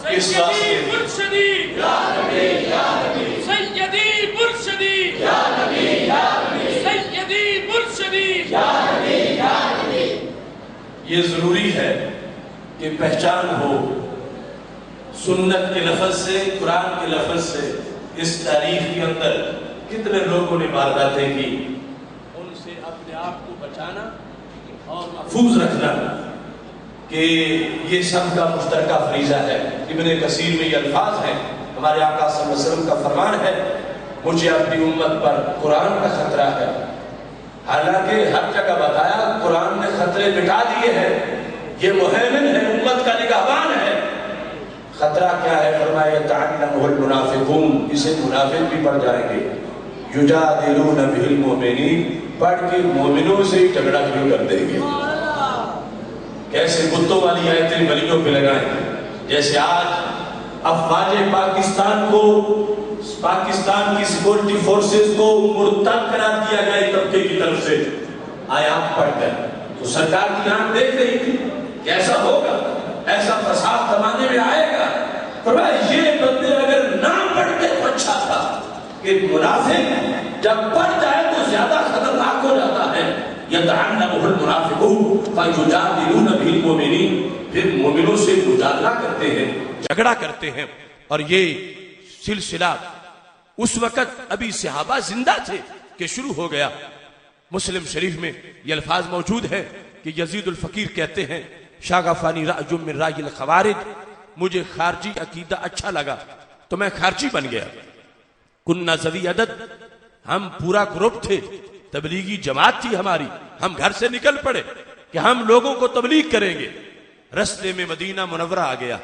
سیدی مرشدی یا نبی یا نبی، سیدی مرشدی یا نبی یا نبی، سیدی مرشدی یا نبی یا نبی۔ یہ ضروری ہے کہ پہچان ہو سنت کے لفظ سے، قرآن کے لفظ سے۔ اس تاریخ کے اندر کتنے لوگوں نے وارداتیں کی، ان سے اپنے آپ کو بچانا اور محفوظ رکھنا کہ یہ سب کا مشترکہ فریضہ ہے۔ ابن کثیر میں یہ الفاظ ہیں، ہمارے آقا صلی اللہ علیہ وسلم کا فرمان ہے مجھے اپنی امت پر قرآن کا خطرہ ہے، حالانکہ ہر جگہ بتایا قرآن نے خطرے مٹا دیے ہیں، یہ مہیمن ہے، امت کا نگہبان ہے۔ خطرہ کیا ہے؟ فرمایا یتعلمہ المنافقون، اسے منافق بھی پڑھ جائیں گے، یجادلون بہ المؤمنین، پڑھ کے مومنوں سے ہی جھگڑا شروع کر دیں گے۔ کیسے بتوں والی آیتیں ولیوں پہ لگائیں، جیسے آج افواج پاکستان کو، پاکستان کی سیکورٹی فورسز کو مرتد قرار دیا گیا ایک طبقے کی طرف سے آیات پڑھ کر، تو سرکار کی آنکھ دیکھ رہی تھی کہ ایسا ہوگا، ایسا فساد زمانے میں آئے گا۔ فرمایا یہ بندے اگر نہ پڑھتے تو اچھا تھا، کہ منافق جب پڑھ جائے تو زیادہ خطرناک ہو جاتا ہے۔ یتعلمہ المنافقون فیجادلون بہ المؤمنین، پھر مومنوں سے مجادلہ کرتے ہیں، جھگڑا کرتے ہیں۔ اور یہ سلسلہ اس وقت ابھی صحابہ زندہ تھے کہ شروع ہو گیا۔ مسلم شریف میں یہ الفاظ موجود ہے کہ یزید الفقیر کہتے ہیں شاغفانی رأی من رأی الخوارج، مجھے خارجی عقیدہ اچھا لگا تو میں خارجی بن گیا۔ کننا ذوی عدد، ہم پورا گروپ تھے، تبلیغی جماعت تھی ہماری، ہم گھر سے نکل پڑے کہ ہم لوگوں کو تبلیغ کریں گے۔ رستے میں مدینہ منورہ آ گیا،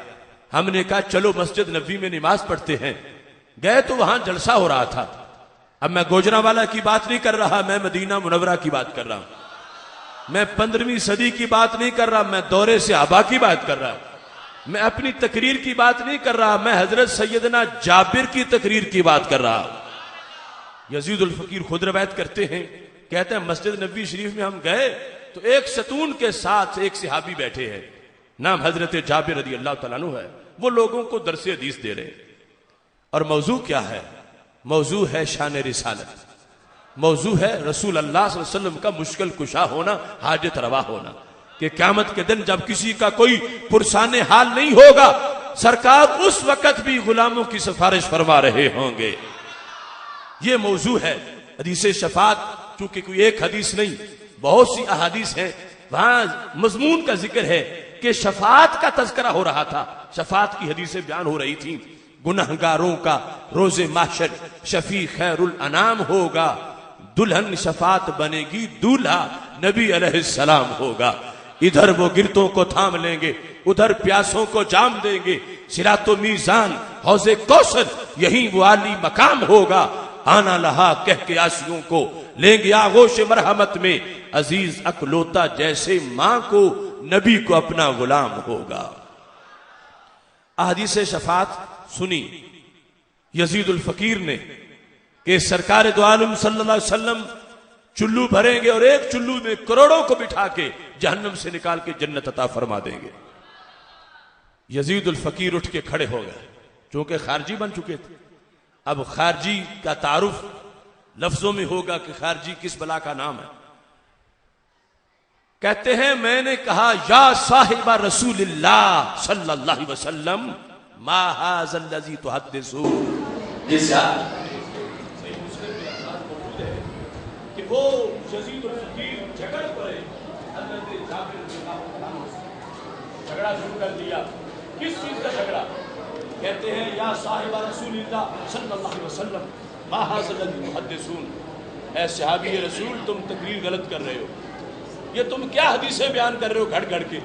ہم نے کہا چلو مسجد نبوی میں نماز پڑھتے ہیں۔ گئے تو وہاں جلسہ ہو رہا تھا۔ اب میں گوجرانوالا کی بات نہیں کر رہا، میں مدینہ منورہ کی بات کر رہا ہوں، میں 15ویں صدی کی بات نہیں کر رہا، میں دورے صحابہ کی بات کر رہا ہوں، میں اپنی تقریر کی بات نہیں کر رہا، میں حضرت سیدنا جابر کی تقریر کی بات کر رہا ہوں۔ یزید الفقیر خود روایت کرتے ہیں، کہتے ہیں مسجد نبوی شریف میں ہم گئے تو ایک ستون کے ساتھ ایک صحابی بیٹھے ہیں، نام حضرت جابر رضی اللہ تعالیٰ عنہ ہے، وہ لوگوں کو درس حدیث دے رہے ہیں۔ اور موضوع کیا ہے؟ موضوع ہے شان رسالت، موضوع ہے رسول اللہ صلی اللہ علیہ وسلم کا مشکل کشا ہونا، حاجت روا ہونا، کہ قیامت کے دن جب کسی کا کوئی پرسان حال نہیں ہوگا، سرکار اس وقت بھی غلاموں کی سفارش فرما رہے ہوں گے۔ یہ موضوع ہے۔ حدیث شفاعت چونکہ کوئی ایک حدیث نہیں، بہت سی احادیث ہیں، وہاں مضمون کا ذکر ہے کہ شفاعت کا تذکرہ ہو رہا تھا، شفاعت کی حدیثیں بیان ہو رہی تھیں۔ گنہگاروں کا روز محشر شفیع خیر الانام ہوگا، دلہن شفاعت بنے گی، دولہا نبی علیہ السلام ہوگا۔ ادھر وہ گرتوں کو تھام لیں گے، ادھر پیاسوں کو جام دیں گے، صراط و میزان حوض کوثر یہیں وہ عالی مقام ہوگا۔ آنا لہا کہہ کے آسیوں کو لیں گے آغوش مرحمت میں، عزیز اکلوتا جیسے ماں کو نبی کو اپنا غلام ہوگا۔ احادیث شفاعت سنی یزید الفقیر نے کہ سرکار دو عالم صلی اللہ علیہ وسلم چلو بھریں گے اور ایک چلو میں کروڑوں کو بٹھا کے جہنم سے نکال کے جنت عطا فرما دیں گے۔ یزید الفقیر اٹھ کے کھڑے ہو گئے، چونکہ خارجی بن چکے تھے۔ اب خارجی کا تعارف لفظوں میں ہوگا کہ خارجی کس بلا کا نام ہے۔ کہتے ہیں میں نے کہا یا صاحب رسول اللہ صلی اللہ علیہ وسلم ما ھذا الذی تحدثون، کہ وہ یزید الفقیر جھگڑ پڑے، حضرت جابر رضی اللہ عنہ جھگڑا شروع کر دیا۔ کس چیز کا جھگڑا؟ کہتے ہیں یا صاحب رسول اللہ صلی اللہ علیہ وسلم ما ھذا الذی تحدثون، اے صحابی رسول تم تقریر غلط کر رہے ہو، یہ تم کیا حدیثیں بیان کر رہے ہو گھڑ گھڑ کے،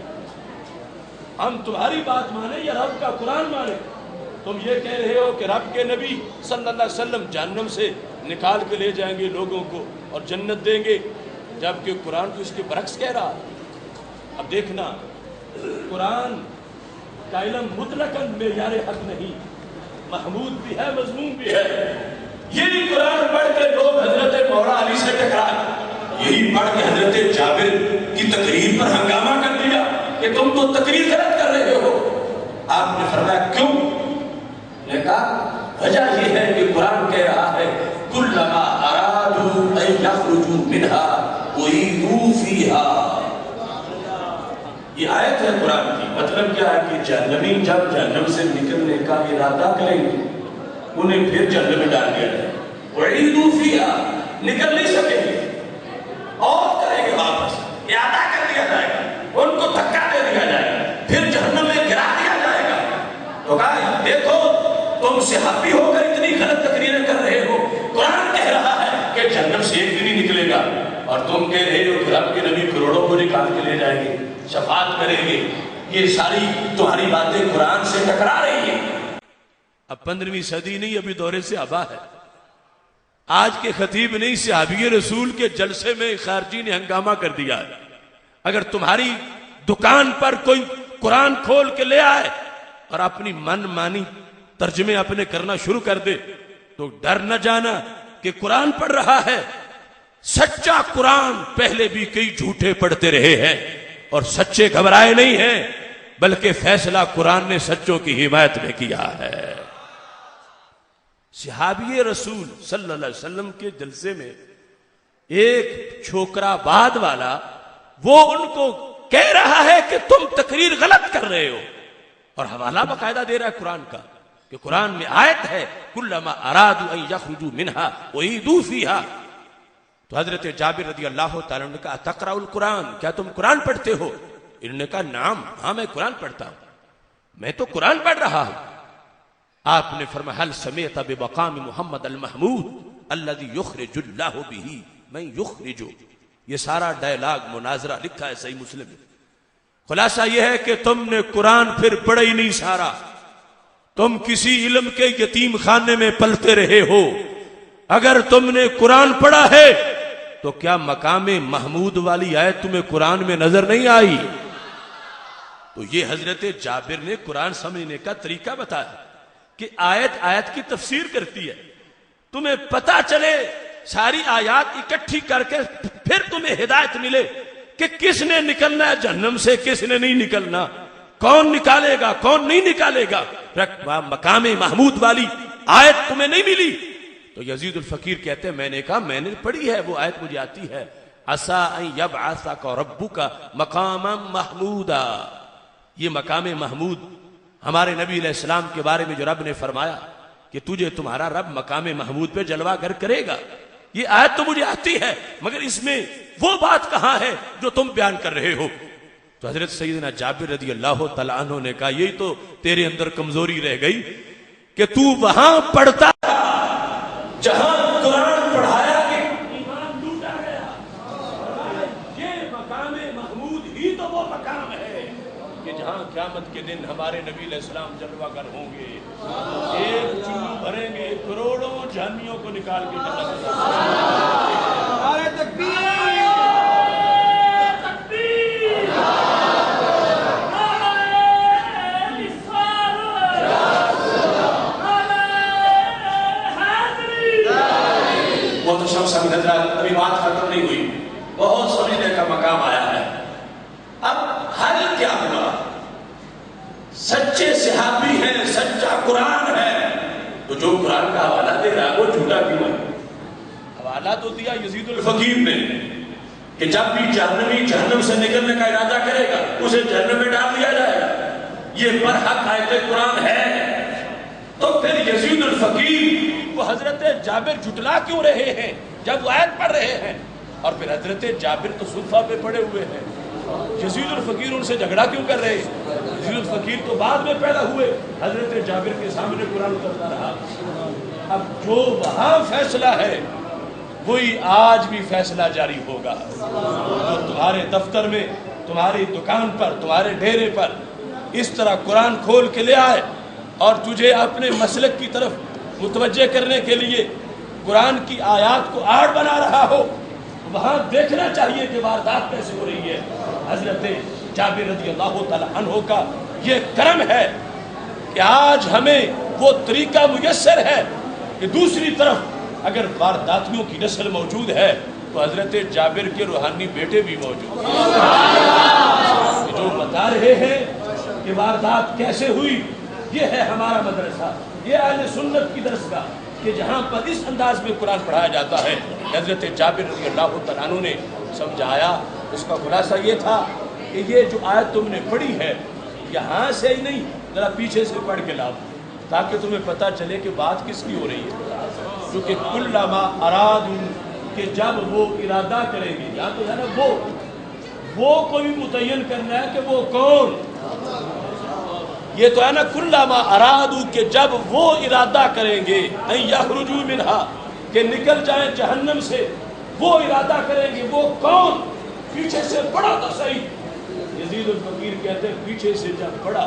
ہم تمہاری بات مانیں یا رب کا قرآن مانیں؟ تم یہ کہہ رہے ہو کہ رب کے نبی صلی اللہ علیہ وسلم جہنم سے نکال کے لے جائیں گے لوگوں کو اور جنت دیں گے، جبکہ قرآن تو اس کے برعکس کہہ رہا ہے۔ اب دیکھنا قرآن کا علم مطلقاً معیار حق نہیں، محمود بھی ہے مذموم بھی ہے۔ یہی قرآن پڑھ کے لوگ حضرت مولا علی سے ٹکرائے، یہی پڑھ کے حضرت جابر کی تقریر پر ہنگامہ کر دیا کہ تم تو تقریر غلط کر رہے ہو۔ آپ نے فرمایا کیوں؟ نے کہا وجہ یہ ہے کہ قرآن کہہ رہا ہے کلما ارادوا ان یخرجوا منها اعیدوا فیہا۔ یہ آیت ہے قرآن کی، مطلب کیا ہے کہ جہنمی جب جہنم سے نکلنے کا ارادہ کریں گے انہیں پھر جہنم میں ڈال دیا جائے، اعیدوا فیہا، نکل نہیں سکیں گے اور کریں گے واپس، ارادہ کر دیا جائے گا، ان کو دھکا دے دیا جائے گا، پھر جہنم میں گرا دیا جائے گا۔ تو کہا دیکھو تم صحابی ہو کر اتنی غلط تقریریں کر رہے ہو، قرآن کہہ رہا ہے کہ جہنم سے ایک بھی نہیں نکلے گا، اور تم کہہ رہے ہو کہ رب کے نبی کروڑوں کو نکال کے لے جائیں گے، شفاعت کریں گے۔ یہ ساری تمہاری باتیں قرآن سے ٹکرا رہی ہیں۔ اب 15ویں صدی نہیں، ابھی دورے سے آبا ہے، آج کے خطیب نہیں، صحابی رسول کے جلسے میں خارجی نے ہنگامہ کر دیا ہے۔ اگر تمہاری دکان پر کوئی قرآن کھول کے لے آئے اور اپنی من مانی ترجمے اپنے کرنا شروع کر دے تو ڈر نہ جانا کہ قرآن پڑھ رہا ہے۔ سچا قرآن پہلے بھی کئی جھوٹے پڑھتے رہے ہیں اور سچے گھبرائے نہیں ہیں، بلکہ فیصلہ قرآن نے سچوں کی حمایت میں کیا ہے۔ صحابی رسول صلی اللہ علیہ وسلم کے جلسے میں ایک چھوکرا باد والا وہ ان کو کہہ رہا ہے کہ تم تقریر غلط کر رہے ہو، اور حوالہ باقاعدہ دے رہا ہے قرآن کا کہ قرآن میں آیت ہے کلما ارادوا ان یخرجوا منها اعیدوا فیہا۔ تو حضرت جابر رضی اللہ تعالیٰ عنہ نے کہا تقرأ القرآن، کیا تم قرآن پڑھتے ہو؟ انہوں نے کہا نعم، ہاں میں قرآن پڑھتا ہوں، میں تو قرآن پڑھ رہا ہوں۔ آپ نے فرمایا هل سمعت بمقام محمد المحمود الذي يخرج الله به من يخرج۔ یہ سارا ڈائلاگ مناظرہ لکھا ہے صحیح مسلم میں۔ خلاصہ یہ ہے کہ تم نے قرآن پھر پڑھا ہی نہیں سارا، تم کسی علم کے یتیم خانے میں پلتے رہے ہو۔ اگر تم نے قرآن پڑھا ہے تو کیا مقام محمود والی آیت تمہیں قرآن میں نظر نہیں آئی؟ تو یہ حضرت جابر نے قرآن سمجھنے کا طریقہ بتایا کہ آیت آیت کی تفسیر کرتی ہے، تمہیں پتا چلے ساری آیات اکٹھی کر کے پھر تمہیں ہدایت ملے کہ کس نے نکلنا ہے جہنم سے، کس نے نہیں نکلنا، کون نکالے گا کون نہیں نکالے گا۔ مقام محمود والی آیت تمہیں نہیں ملی تو یزید الفقیر کہتے ہیں میں نے کہا میں نے پڑھی ہے وہ آیت، مجھے آتی ہے عسیٰ ان یبعثک ربک مقاما محمودا۔ یہ مقام محمود ہمارے نبی علیہ السلام کے بارے میں جو رب نے فرمایا کہ تجھے تمہارا رب مقام محمود پہ جلوہ گر کرے گا، یہ آیت تو مجھے آتی ہے، مگر اس میں وہ بات کہاں ہے جو تم بیان کر رہے ہو؟ تو حضرت سیدنا جابر رضی اللہ تعالیٰ عنہ نے کہا یہی تو تیرے اندر کمزوری رہ گئی کہ تو وہاں پڑھتا جہاں قرآن پڑھایا کہ ایمان لوٹا گیا۔ یہ مقام محمود ہی تو وہ مقام ہے کہ جہاں قیامت کے دن ہمارے نبی علیہ السلام جلوہ گر ہوں گے، ایک چلو بھریں گے، کروڑوں جہنمیوں کو کو نکال کے جنت میں نعرہ تکبیر وہ تو شمس حضرت ابھی بات ختم نہیں ہوئی، بہت سمجھنے کا مقام آیا ہے۔ اب حل کیا ہوا؟ سچے صحابی ہیں، سچا قرآن ہے، تو جو قرآن کا حوالہ دے رہا ہے وہ جھوٹا کیوں ہے؟ حوالہ تو دیا یزید الفقیر نے کہ جب بھی جہنمی جہنم سے نکلنے کا ارادہ کرے گا اسے جہنم میں ڈال دیا جائے گا، یہ برحق آیت قرآن ہے۔ تو پھر یزید الفقیر وہ حضرت جابر جھٹلا کیوں رہے ہیں جب وہ آیت پڑھ رہے ہیں؟ اور پھر حضرت جابر تو صفحہ پہ پڑے ہوئے ہیں، یزید الفقیر ان سے جھگڑا کیوں کر رہے ہیں؟ یزید الفقیر تو بعد میں پیدا ہوئے، حضرت جابر کے سامنے قرآن اترتا رہا۔ اب جو وہاں فیصلہ ہے وہی آج بھی فیصلہ جاری ہوگا۔ جو تمہارے دفتر میں، تمہاری دکان پر، تمہارے ڈیرے پر اس طرح قرآن کھول کے لے آئے اور تجھے اپنے مسلک کی طرف متوجہ کرنے کے لیے قرآن کی آیات کو آڑ بنا رہا ہو، وہاں دیکھنا چاہیے کہ واردات کیسے ہو رہی ہے۔ حضرت جابر رضی اللہ تعالیٰ عنہ کا یہ کرم ہے کہ آج ہمیں وہ طریقہ میسر ہے کہ دوسری طرف اگر وارداتیوں کی نسل موجود ہے تو حضرت جابر کے روحانی بیٹے بھی موجود ہیں جو بتا رہے ہیں کہ واردات کیسے ہوئی۔ یہ ہے ہمارا مدرسہ، یہ اہل سنت کی درسگاہ کہ جہاں پر اس انداز میں قرآن پڑھایا جاتا ہے۔ حضرت جابر رضی اللہ تعالیٰ عنہ نے سمجھایا، اس کا خلاصہ یہ تھا کہ یہ جو آیت تم نے پڑھی ہے یہاں سے ہی نہیں، ذرا پیچھے سے پڑھ کے لاؤ تاکہ تمہیں پتہ چلے کہ بات کس کی ہو رہی ہے۔ کیونکہ کلما ارادوا کہ جب وہ ارادہ کریں گے، یا تو ہے نا وہ کوئی متعین کرنا ہے کہ وہ کون، یہ تو ہے نا کلما ارادوا کہ جب وہ ارادہ کریں گے ان یخرجوا منہا کہ نکل جائیں جہنم سے، وہ ارادہ کریں گے، وہ کون؟ پیچھے سے پڑھا تو صحیح۔ یزید الفقیر کہتے ہیں پیچھے سے جب پڑھا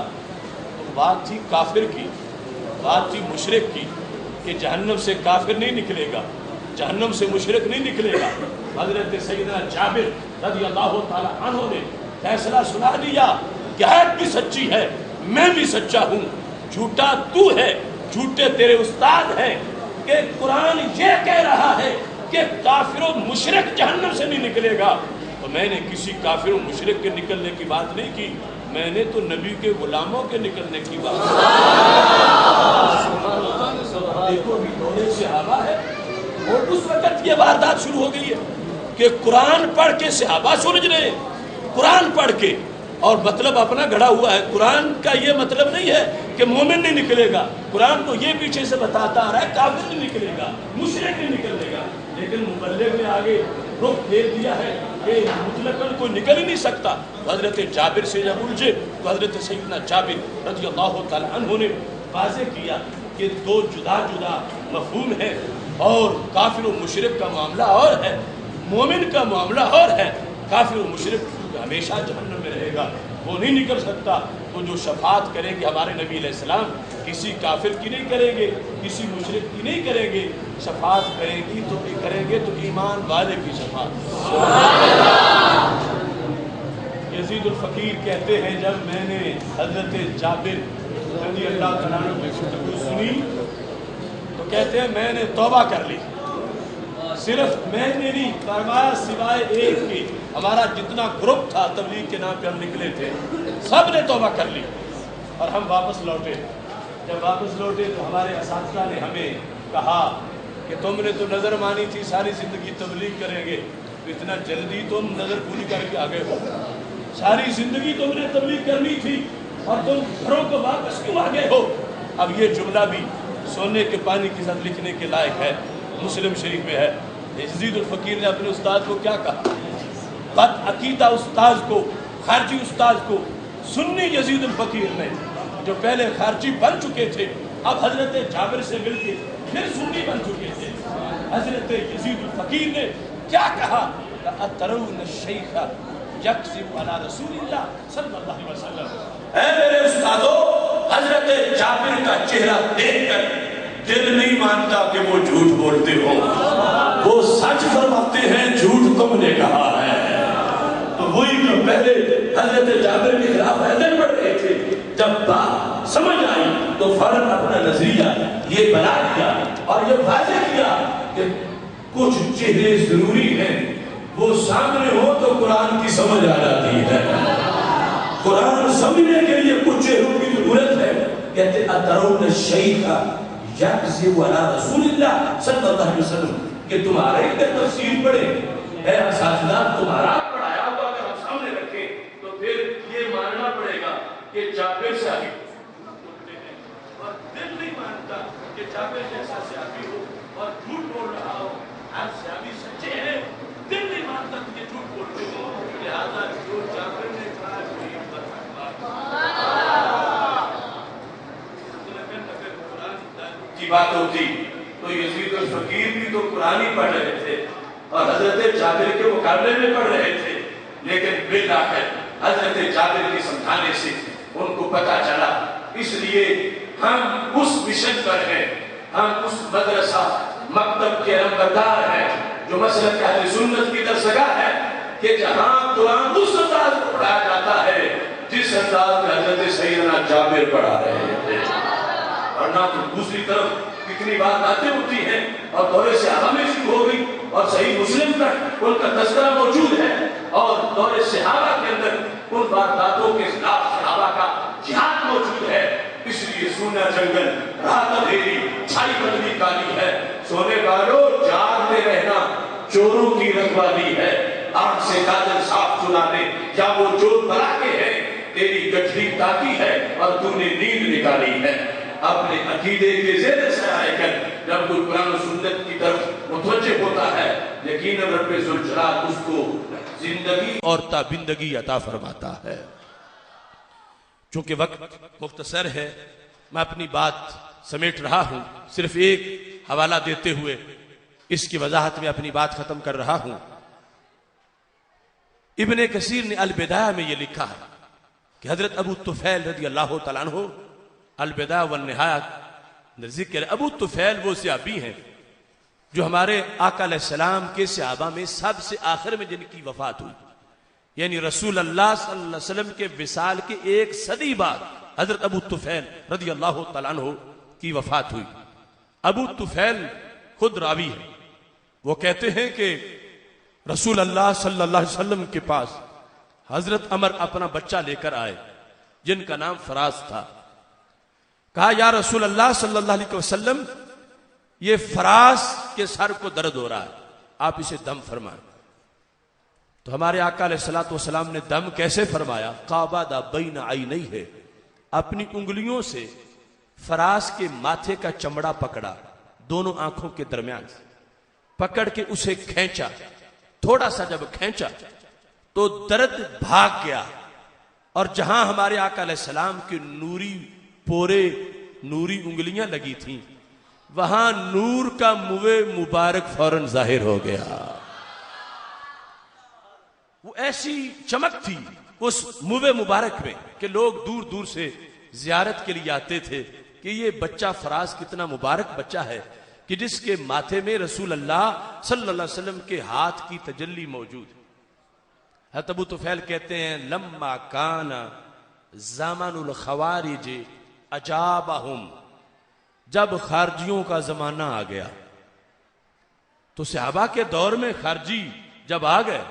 تو بات تھی کافر کی، بات تھی مشرک کی کہ جہنم سے کافر نہیں نکلے گا، جہنم سے مشرک نہیں نکلے گا۔ حضرت سیدنا جابر رضی اللہ تعالیٰ عنہ نے فیصلہ سنا دیا کہ آیت بھی سچی ہے، میں بھی سچا ہوں، جھوٹا تو ہے، جھوٹے تیرے استاد ہیں کہ قرآن یہ کہہ رہا ہے کہ کافر و مشرک جہنم سے نہیں نکلے گا۔ تو میں نے کسی کافر و مشرک کے نکلنے کی بات نہیں کی، میں نے تو نبی کے غلاموں کے نکلنے کی بات کی۔ دیکھو بھی دورے صحابہ ہے، اور اس وقت یہ واردات شروع ہو گئی ہے کہ قرآن پڑھ کے صحابہ سمجھ رہے ہیں، قرآن پڑھ کے، اور مطلب اپنا گھڑا ہوا ہے۔ قرآن کا یہ مطلب نہیں ہے کہ مومن نہیں نکلے گا، قرآن تو یہ پیچھے سے بتاتا آ رہا ہے کافر نہیں نکلے گا، مشرک نہیں نکلے گا، لیکن مبلغ نے آگے رخ پھیر دیا ہے کہ مطلقاً کوئی نکل ہی نہیں سکتا۔ حضرت جابر سے جب الجھے تو حضرت سیدنا جابر رضی اللہ تعالیٰ عنہ نے واضح کیا کہ دو جدا جدا مفہوم ہے، اور کافر و مشرک کا معاملہ اور ہے، مومن کا معاملہ اور ہے۔ کافر و مشرک ہمیشہ جہنم میں رہے گا، وہ نہیں نکل سکتا۔ تو جو شفاعت کریں گے ہمارے نبی علیہ السلام کسی کافر کی نہیں کریں گے، کسی مشرک کی نہیں کریں گے، شفاعت کریں گی تو کریں گے تو ایمان والے کی شفاعت۔ یزید الفقیر کہتے ہیں جب میں نے حضرت جابر رضی اللہ تعالیٰ عنہ کی گفتگو سنی تو کہتے ہیں میں نے توبہ کر لی، صرف میں نے نہیں فرمایا سوائے ایک کے، ہمارا جتنا گروپ تھا تبلیغ کے نام پہ ہم نکلے تھے سب نے توبہ کر لی، اور ہم واپس لوٹے۔ جب واپس لوٹے تو ہمارے اساتذہ نے ہمیں کہا کہ تم نے تو نظر مانی تھی ساری زندگی تبلیغ کریں گے، اتنا جلدی تم نظر پوری کر کے آگے ہو، ساری زندگی تم نے تبلیغ کرنی تھی اور تم گھروں کو واپس کیوں آگے ہو؟ اب یہ جملہ بھی سونے کے پانی کے ساتھ لکھنے کے لائق ہے، مسلم شریف میں ہے۔ یزید الفقیر نے اپنے استاد کو کیا کہا؟ بد عقیدہ استاد کو، خارجی استاد کو، سنی یزید الفقیر نے جو پہلے خارجی بن چکے تھے اب حضرت جابر سے مل کے پھر سنی بن چکے تھے، حضرت یزید الفقیر نے کیا کہا؟ لَأَتَرَوْنَ الشَّيْخَ يَكْذِبُ عَلَى رَسُولِ اللَّهِ صلی اللہ علیہ وسلم۔ اے میرے استادو، حضرت جابر کا چہرہ دیکھ کر دل نہیں مانتا کہ وہ جھوٹ بولتے ہو، وہ سچ فرماتے ہیں، جھوٹ تم نے کہا ہے۔ تو وہی جو پہلے حضرت جابر کے خلاف حیدر پڑھ رہے تھے، جب بات سمجھ آئی تو فوراً اپنا نظریہ یہ بنا دیا اور یہ واضح کیا کہ کچھ چہرے ضروری ہیں، وہ سامنے ہو تو قرآن کی سمجھ آ جاتی ہے۔ قرآن سمجھنے کے لیے کچھ چہروں کی ضرورت ہے۔ کہتے اترون الشیخ یکذب علی رسول اللہ صلی اللہ علیہ وسلم، کہ تمہارے ادھر تفسیر پڑھے، اے اساتذہ تمہارا پڑھایا ہوا اگر ہم سامنے رکھیں تو پھر یہ ماننا پڑے گا کہ جابر صاحب اور دل نہیں مانتا کہ جابر جیسا صحابی ہو اور جھوٹ بول رہا ہو۔ ہر صحابی سچے ہیں، دل نہیں مانتا کہ جھوٹ بولتے ہو، لہذا جو جابر نے کہا وہی کی بات ہوتی تو یزید الفقیر بھی تو قرآن ہی پڑھ رہے تھے اور حضرت جابر کے مقابلے میں پڑھ رہے تھے، لیکن بالآخر حضرت جابر کے سمجھانے سے ان کو پتہ چلا۔ اس لیے ہم اس مشن پر ہیں، ہم اس مدرسہ مکتب کے نمبردار ہیں جو مسلک اہل سنت کی درسگاہ ہے کہ جہاں قرآن اس انداز کو پڑھایا جاتا ہے جس انداز میں حضرت سیدنا جابر پڑھا رہے تھے۔ ورنہ تو دوسری طرف کتنی بات باتیں ہوتی ہیں اور دور صحابہ میں شروع ہو گئی اور صحیح مسلم تک ان کا تذکرہ موجود ہے اور دور صحابہ کے اندر ان باتوں کے خلاف صحابہ کا جہاد موجود ہے۔ اس لیے سونا جنگل رات اندھیری چھائی بدلی کالی ہے، سونے والوں جاگتے رہنا چوروں کی رکھوالی ہے۔ آنکھ سے کاجل صاف چرانے یا وہ چور بلا کے ہے، تیری گٹھڑی تاکی ہے اور تو نے نیند نکالی ہے۔ اپنے عقیدے کے زیر سایہ کر جب کوئی قرآن و سنت کی طرف متوجہ ہوتا ہے، یقیناً رب ذوالجلال اس کو زندگی اور تابندگی عطا فرماتا ہے۔ چونکہ وقت مختصر ہے، میں اپنی بات سمیٹ رہا ہوں، صرف ایک حوالہ دیتے ہوئے اس کی وضاحت میں اپنی بات ختم کر رہا ہوں۔ ابن کثیر نے البدایہ میں یہ لکھا ہے کہ حضرت ابو طفیل رضی اللہ تعالیٰ عنہ، البدایہ والنہایہ ذکر ابو طفیل وہ صحابی ہیں جو ہمارے آقا علیہ السلام کے صحابہ میں سب سے آخر میں جن کی وفات ہوئی، یعنی رسول اللہ صلی اللہ علیہ وسلم کے وصال کے 1 صدی بعد حضرت ابو طفیل رضی اللہ تعالیٰ عنہ کی وفات ہوئی۔ ابو طفیل خود راوی ہے، وہ کہتے ہیں کہ رسول اللہ صلی اللہ علیہ وسلم کے پاس حضرت عمر اپنا بچہ لے کر آئے جن کا نام فراز تھا۔ کہا یا رسول اللہ صلی اللہ علیہ وسلم، یہ فراز کے سر کو درد ہو رہا ہے، آپ اسے دم فرمائیں۔ تو ہمارے آقا علیہ الصلوۃ والسلام نے دم کیسے فرمایا؟ قابض بین عینیہ، اپنی انگلیوں سے فراز کے ماتھے کا چمڑا پکڑا، دونوں آنکھوں کے درمیان پکڑ کے اسے کھینچا، تھوڑا سا جب کھینچا تو درد بھاگ گیا، اور جہاں ہمارے آقا علیہ السلام کے نوری پورے نوری انگلیاں لگی تھیں وہاں نور کا منہ مبارک فوراً ظاہر ہو گیا۔ وہ ایسی چمک تھی اس منہ مبارک میں کہ لوگ دور دور سے زیارت کے لیے آتے تھے کہ یہ بچہ فراز کتنا مبارک بچہ ہے کہ جس کے ماتھے میں رسول اللہ صلی اللہ علیہ وسلم کے ہاتھ کی تجلی موجود ہے۔ حضرت ابو طفیل کہتے ہیں لما کان زمان الخوارج اجابہم، جب خارجیوں کا زمانہ آ گیا تو صحابہ کے دور میں خارجی جب آ گئے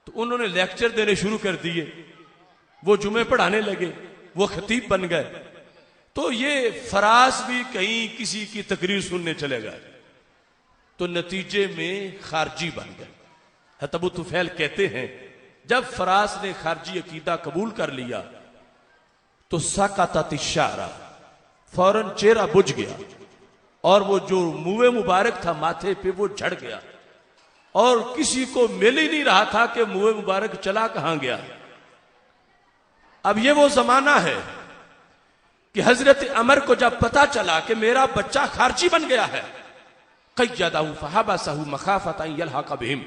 تو انہوں نے لیکچر دینے شروع کر دیے، وہ جمعے پڑھانے لگے، وہ خطیب بن گئے، تو یہ فراز بھی کہیں کسی کی تقریر سننے چلے گئے تو نتیجے میں خارجی بن گئے۔ حضرت ابو طفیل کہتے ہیں جب فراز نے خارجی عقیدہ قبول کر لیا تو سقطت الشعر، فوراً چہرہ بجھ گیا، اور وہ جو منہ مبارک تھا ماتھے پہ وہ جھڑ گیا، اور کسی کو مل ہی نہیں رہا تھا کہ منہ مبارک چلا کہاں گیا۔ اب یہ وہ زمانہ ہے کہ حضرت عمر کو جب پتا چلا کہ میرا بچہ خارجی بن گیا ہے، قیدہ فحبسہ مخافۃ ان یلحق بہم،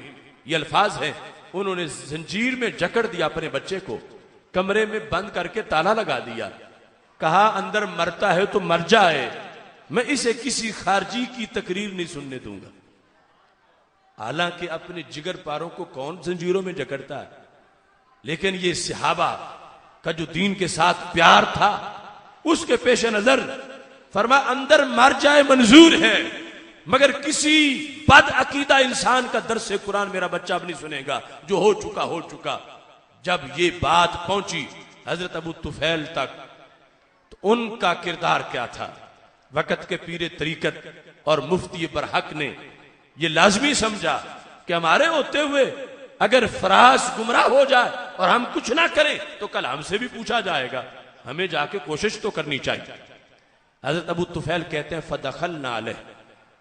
یہ الفاظ ہیں، انہوں نے زنجیر میں جکڑ دیا اپنے بچے کو، کمرے میں بند کر کے تالا لگا دیا، کہا اندر مرتا ہے تو مر جائے، میں اسے کسی خارجی کی تقریر نہیں سننے دوں گا. حالانکہ اپنے جگر پاروں کو کون زنجیروں میں جکڑتا ہے، لیکن یہ صحابہ کا جو دین کے ساتھ پیار تھا اس کے پیش نظر فرما اندر مر جائے منظور ہے، مگر کسی بد عقیدہ انسان کا درس قرآن میرا بچہ اب نہیں سنے گا، جو ہو چکا. جب یہ بات پہنچی حضرت ابو طفیل تک تو ان کا کردار کیا تھا؟ وقت کے پیر طریقت اور مفتی برحق نے یہ لازمی سمجھا کہ ہمارے ہوتے ہوئے اگر فراس گمراہ ہو جائے اور ہم کچھ نہ کریں تو کل ہم سے بھی پوچھا جائے گا، ہمیں جا کے کوشش تو کرنی چاہیے. حضرت ابو طفیل کہتے ہیں فدخلنا علیہ،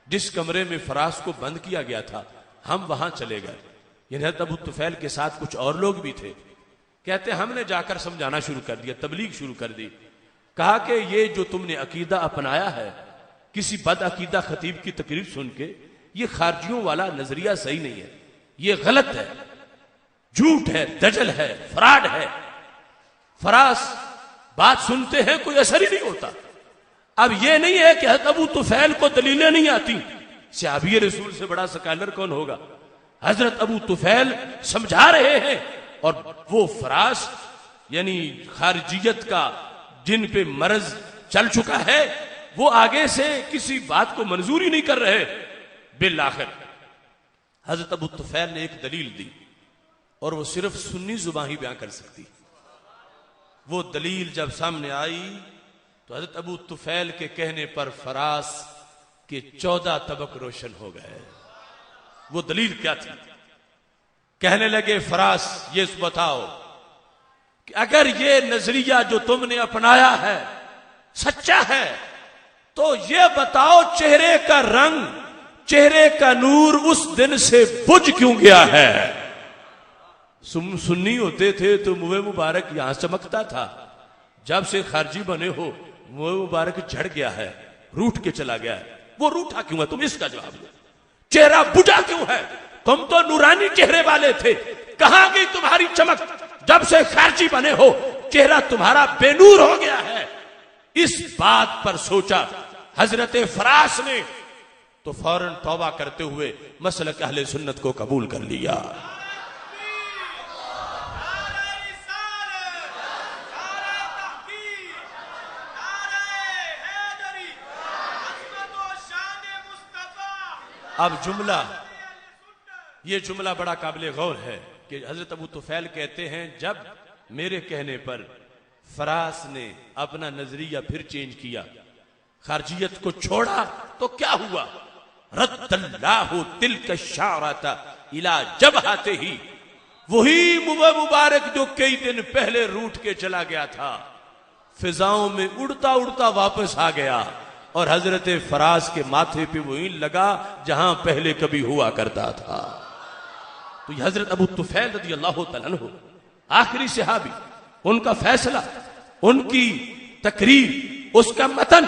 جس کمرے میں فراس کو بند کیا گیا تھا ہم وہاں چلے گئے. یعنی حضرت ابو طفیل کے ساتھ کچھ اور لوگ بھی تھے. کہتے ہیں ہم نے جا کر سمجھانا شروع کر دیا، تبلیغ شروع کر دی. کہا کہ یہ جو تم نے عقیدہ اپنایا ہے کسی بد عقیدہ خطیب کی تقریر سن کے، یہ خارجیوں والا نظریہ صحیح نہیں ہے، یہ غلط ہے، جھوٹ ہے، دجل ہے، فراڈ ہے. فراس بات سنتے ہیں کوئی اثر ہی نہیں ہوتا. اب یہ نہیں ہے کہ حضرت ابو طفیل کو دلیلیں نہیں آتی. صحابی رسول سے بڑا سکالر کون ہوگا؟ حضرت ابو طفیل سمجھا رہے ہیں، اور وہ فراس یعنی خارجیت کا جن پہ مرض چل چکا ہے وہ آگے سے کسی بات کو منظوری نہیں کر رہے. بالآخر حضرت ابو طفیل نے ایک دلیل دی، اور وہ صرف سنی زبان ہی بیان کر سکتی. وہ دلیل جب سامنے آئی تو حضرت ابو طفیل کے کہنے پر فراس کے 14 طبق روشن ہو گئے. وہ دلیل کیا تھی؟ کہنے لگے فراس یہ بتاؤ کہ اگر یہ نظریہ جو تم نے اپنایا ہے سچا ہے تو یہ بتاؤ چہرے کا رنگ، چہرے کا نور اس دن سے بجھ کیوں گیا ہے؟ سنی ہوتے تھے تو منہ مبارک یہاں چمکتا تھا، جب سے خارجی بنے ہو منہ مبارک جھڑ گیا ہے، روٹ کے چلا گیا ہے. وہ روٹا کیوں ہے؟ تم اس کا جواب دو. چہرہ بجھا کیوں ہے؟ تم تو نورانی چہرے والے تھے، کہاں گئی تمہاری چمک؟ جب سے خارجی بنے ہو چہرہ تمہارا بے نور ہو گیا ہے. اس بات پر سوچا حضرت فراس نے تو فوراً توبہ کرتے ہوئے مسلک اہل سنت کو قبول کر لیا. اب یہ جملہ بڑا قابل غور ہے کہ حضرت ابو طفیل کہتے ہیں جب میرے کہنے پر فراس نے اپنا نظریہ پھر چینج کیا، خارجیت کو چھوڑا، تو کیا ہوا؟ رد اللہ تلک الشعرۃ الی جبہتہ، وہی مبارک جو کئی دن پہلے روٹ کے چلا گیا تھا فضاؤں میں اڑتا اڑتا واپس آ گیا، اور حضرت فراس کے ماتھے پہ وہی لگا جہاں پہلے کبھی ہوا کرتا تھا. تو یہ حضرت ابو طفیل رضی اللہ تعالیٰ عنہ آخری صحابی، ان کا فیصلہ، ان کی تقریر، اس کا متن،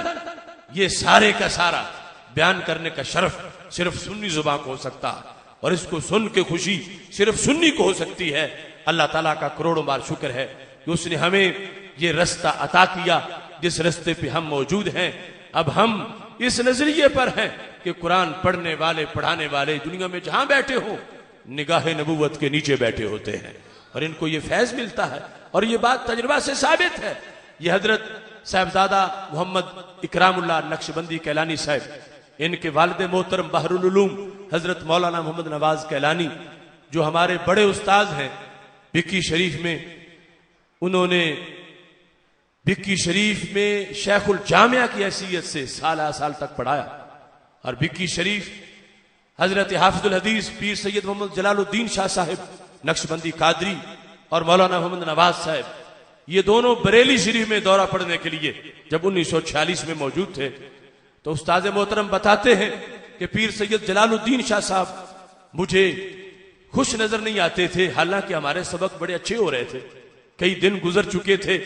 یہ سارے کا سارا بیان کرنے کا شرف صرف سنی زبان کو ہو سکتا، اور اس کو سن کے خوشی صرف سنی کو ہو سکتی ہے. اللہ تعالیٰ کا کروڑوں بار شکر ہے کہ اس نے ہمیں یہ رستہ عطا کیا جس رستے پہ ہم موجود ہیں. اب ہم اس نظریے پر ہیں کہ قرآن پڑھنے والے، پڑھانے والے دنیا میں جہاں بیٹھے ہوں نگاہ نبوت کے نیچے بیٹھے ہوتے ہیں، اور ان کو یہ فیض ملتا ہے، اور یہ بات تجربہ سے ثابت ہے. یہ حضرت صاحبزادہ محمد اکرام اللہ نقشبندی کیلانی صاحب، ان کے والد محترم بحر العلوم حضرت مولانا محمد نواز کیلانی جو ہمارے بڑے استاذ ہیں، بکی شریف میں انہوں نے بکی شریف میں شیخ الجامعہ کی حیثیت سے سالہ سال تک پڑھایا، اور بکی شریف حضرت حافظ الحدیث پیر سید محمد جلال الدین شاہ صاحب نقشبندی قادری اور مولانا محمد نواز صاحب، یہ دونوں بریلی شریف میں دورہ پڑھنے کے لیے جب 1946 میں موجود تھے تو استاد محترم بتاتے ہیں کہ پیر سید جلال الدین شاہ صاحب مجھے خوش نظر نہیں آتے تھے، حالانکہ ہمارے سبق بڑے اچھے ہو رہے تھے، کئی دن گزر چکے تھے،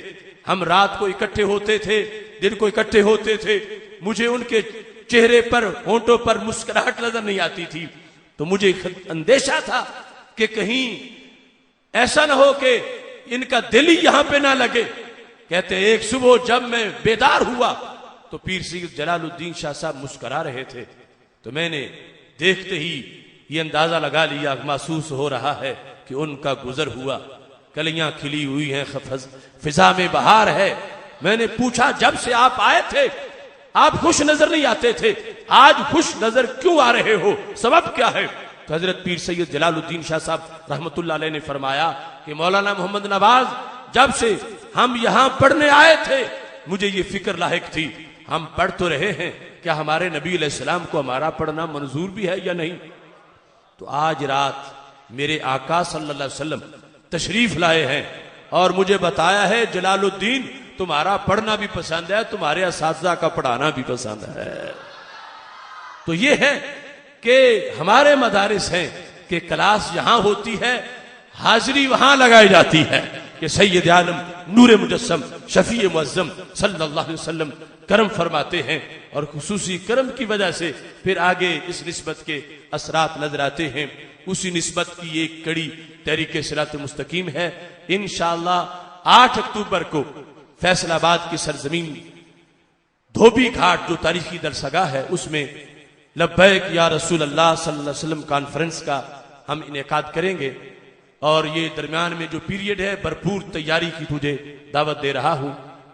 ہم رات کو اکٹھے ہوتے تھے، دن کو اکٹھے ہوتے تھے، مجھے ان کے چہرے پر، ہونٹوں پر مسکراہٹ نظر نہیں آتی تھی، تو مجھے اندیشہ تھا کہ کہیں ایسا نہ ہو کہ ان کا دل ہی یہاں پہ نہ لگے. کہتے ایک صبح جب میں بیدار ہوا تو پیر سید جلال الدین شاہ صاحب مسکرا رہے تھے، تو میں نے دیکھتے ہی یہ اندازہ لگا لیا، محسوس ہو رہا ہے کہ ان کا گزر ہوا، کلیاں کھلی ہوئی ہیں، فضا میں بہار ہے۔ میں نے پوچھا جب سے آپ آئے تھے آپ خوش نظر نہیں آتے تھے، آج خوش نظر کیوں آ رہے ہو، سبب کیا ہے؟ تو حضرت پیر سید جلال الدین شاہ صاحب رحمت اللہ علیہ نے فرمایا کہ مولانا محمد نواز جب سے ہم یہاں پڑھنے آئے تھے مجھے یہ فکر لاحق تھی، ہم پڑھ تو رہے ہیں، کیا ہمارے نبی علیہ السلام کو ہمارا پڑھنا منظور بھی ہے یا نہیں؟ تو آج رات میرے آقا صلی اللہ علیہ وسلم تشریف لائے ہیں اور مجھے بتایا ہے جلال الدین تمہارا پڑھنا بھی پسند ہے، تمہارے اساتذہ کا پڑھانا بھی پسند ہے۔ تو یہ ہے کہ ہمارے مدارس ہیں کہ کلاس یہاں ہوتی ہے، حاضری وہاں لگائی جاتی ہے کہ سید عالم نور مجسم شفیع معظم صلی اللہ علیہ وسلم کرم فرماتے ہیں، اور خصوصی کرم کی وجہ سے پھر آگے اس نسبت کے اثرات نظر آتے ہیں۔ اسی نسبت کی ایک کڑی تحریک صراط مستقیم ہے۔ انشاءاللہ 8 اکتوبر کو فیصل آباد کی سرزمین دھوبی گھاٹ جو تاریخی درسگاہ ہے اس میں لبیک یا رسول اللہ صلی اللہ علیہ وسلم کانفرنس کا ہم انعقاد کریں گے، اور یہ درمیان میں جو پیریڈ ہے بھرپور تیاری کی تجھے دعوت دے رہا ہوں،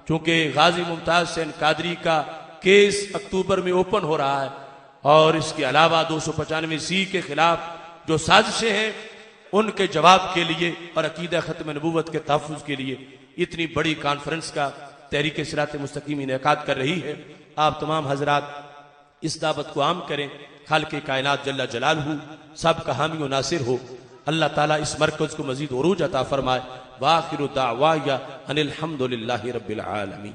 چونکہ غازی ممتاز حسین قادری کا کیس اکتوبر میں اوپن ہو رہا ہے، اور اس کے علاوہ 295C کے خلاف جو سازشیں ہیں ان کے جواب کے لیے اور عقیدہ ختم نبوت کے تحفظ کے لیے اتنی بڑی کانفرنس کا تحریک صراط مستقیم انعقاد کر رہی ہے۔ آپ تمام حضرات اس دعوت کو عام کریں، خالق کائنات جل جلالہ سب کا حامی و ناصر ہو۔ اللہ تعالیٰ اس مرکز کو مزید عروج عطا فرمائے۔ وآخر دعوایا ان الحمد للہ رب العالمین۔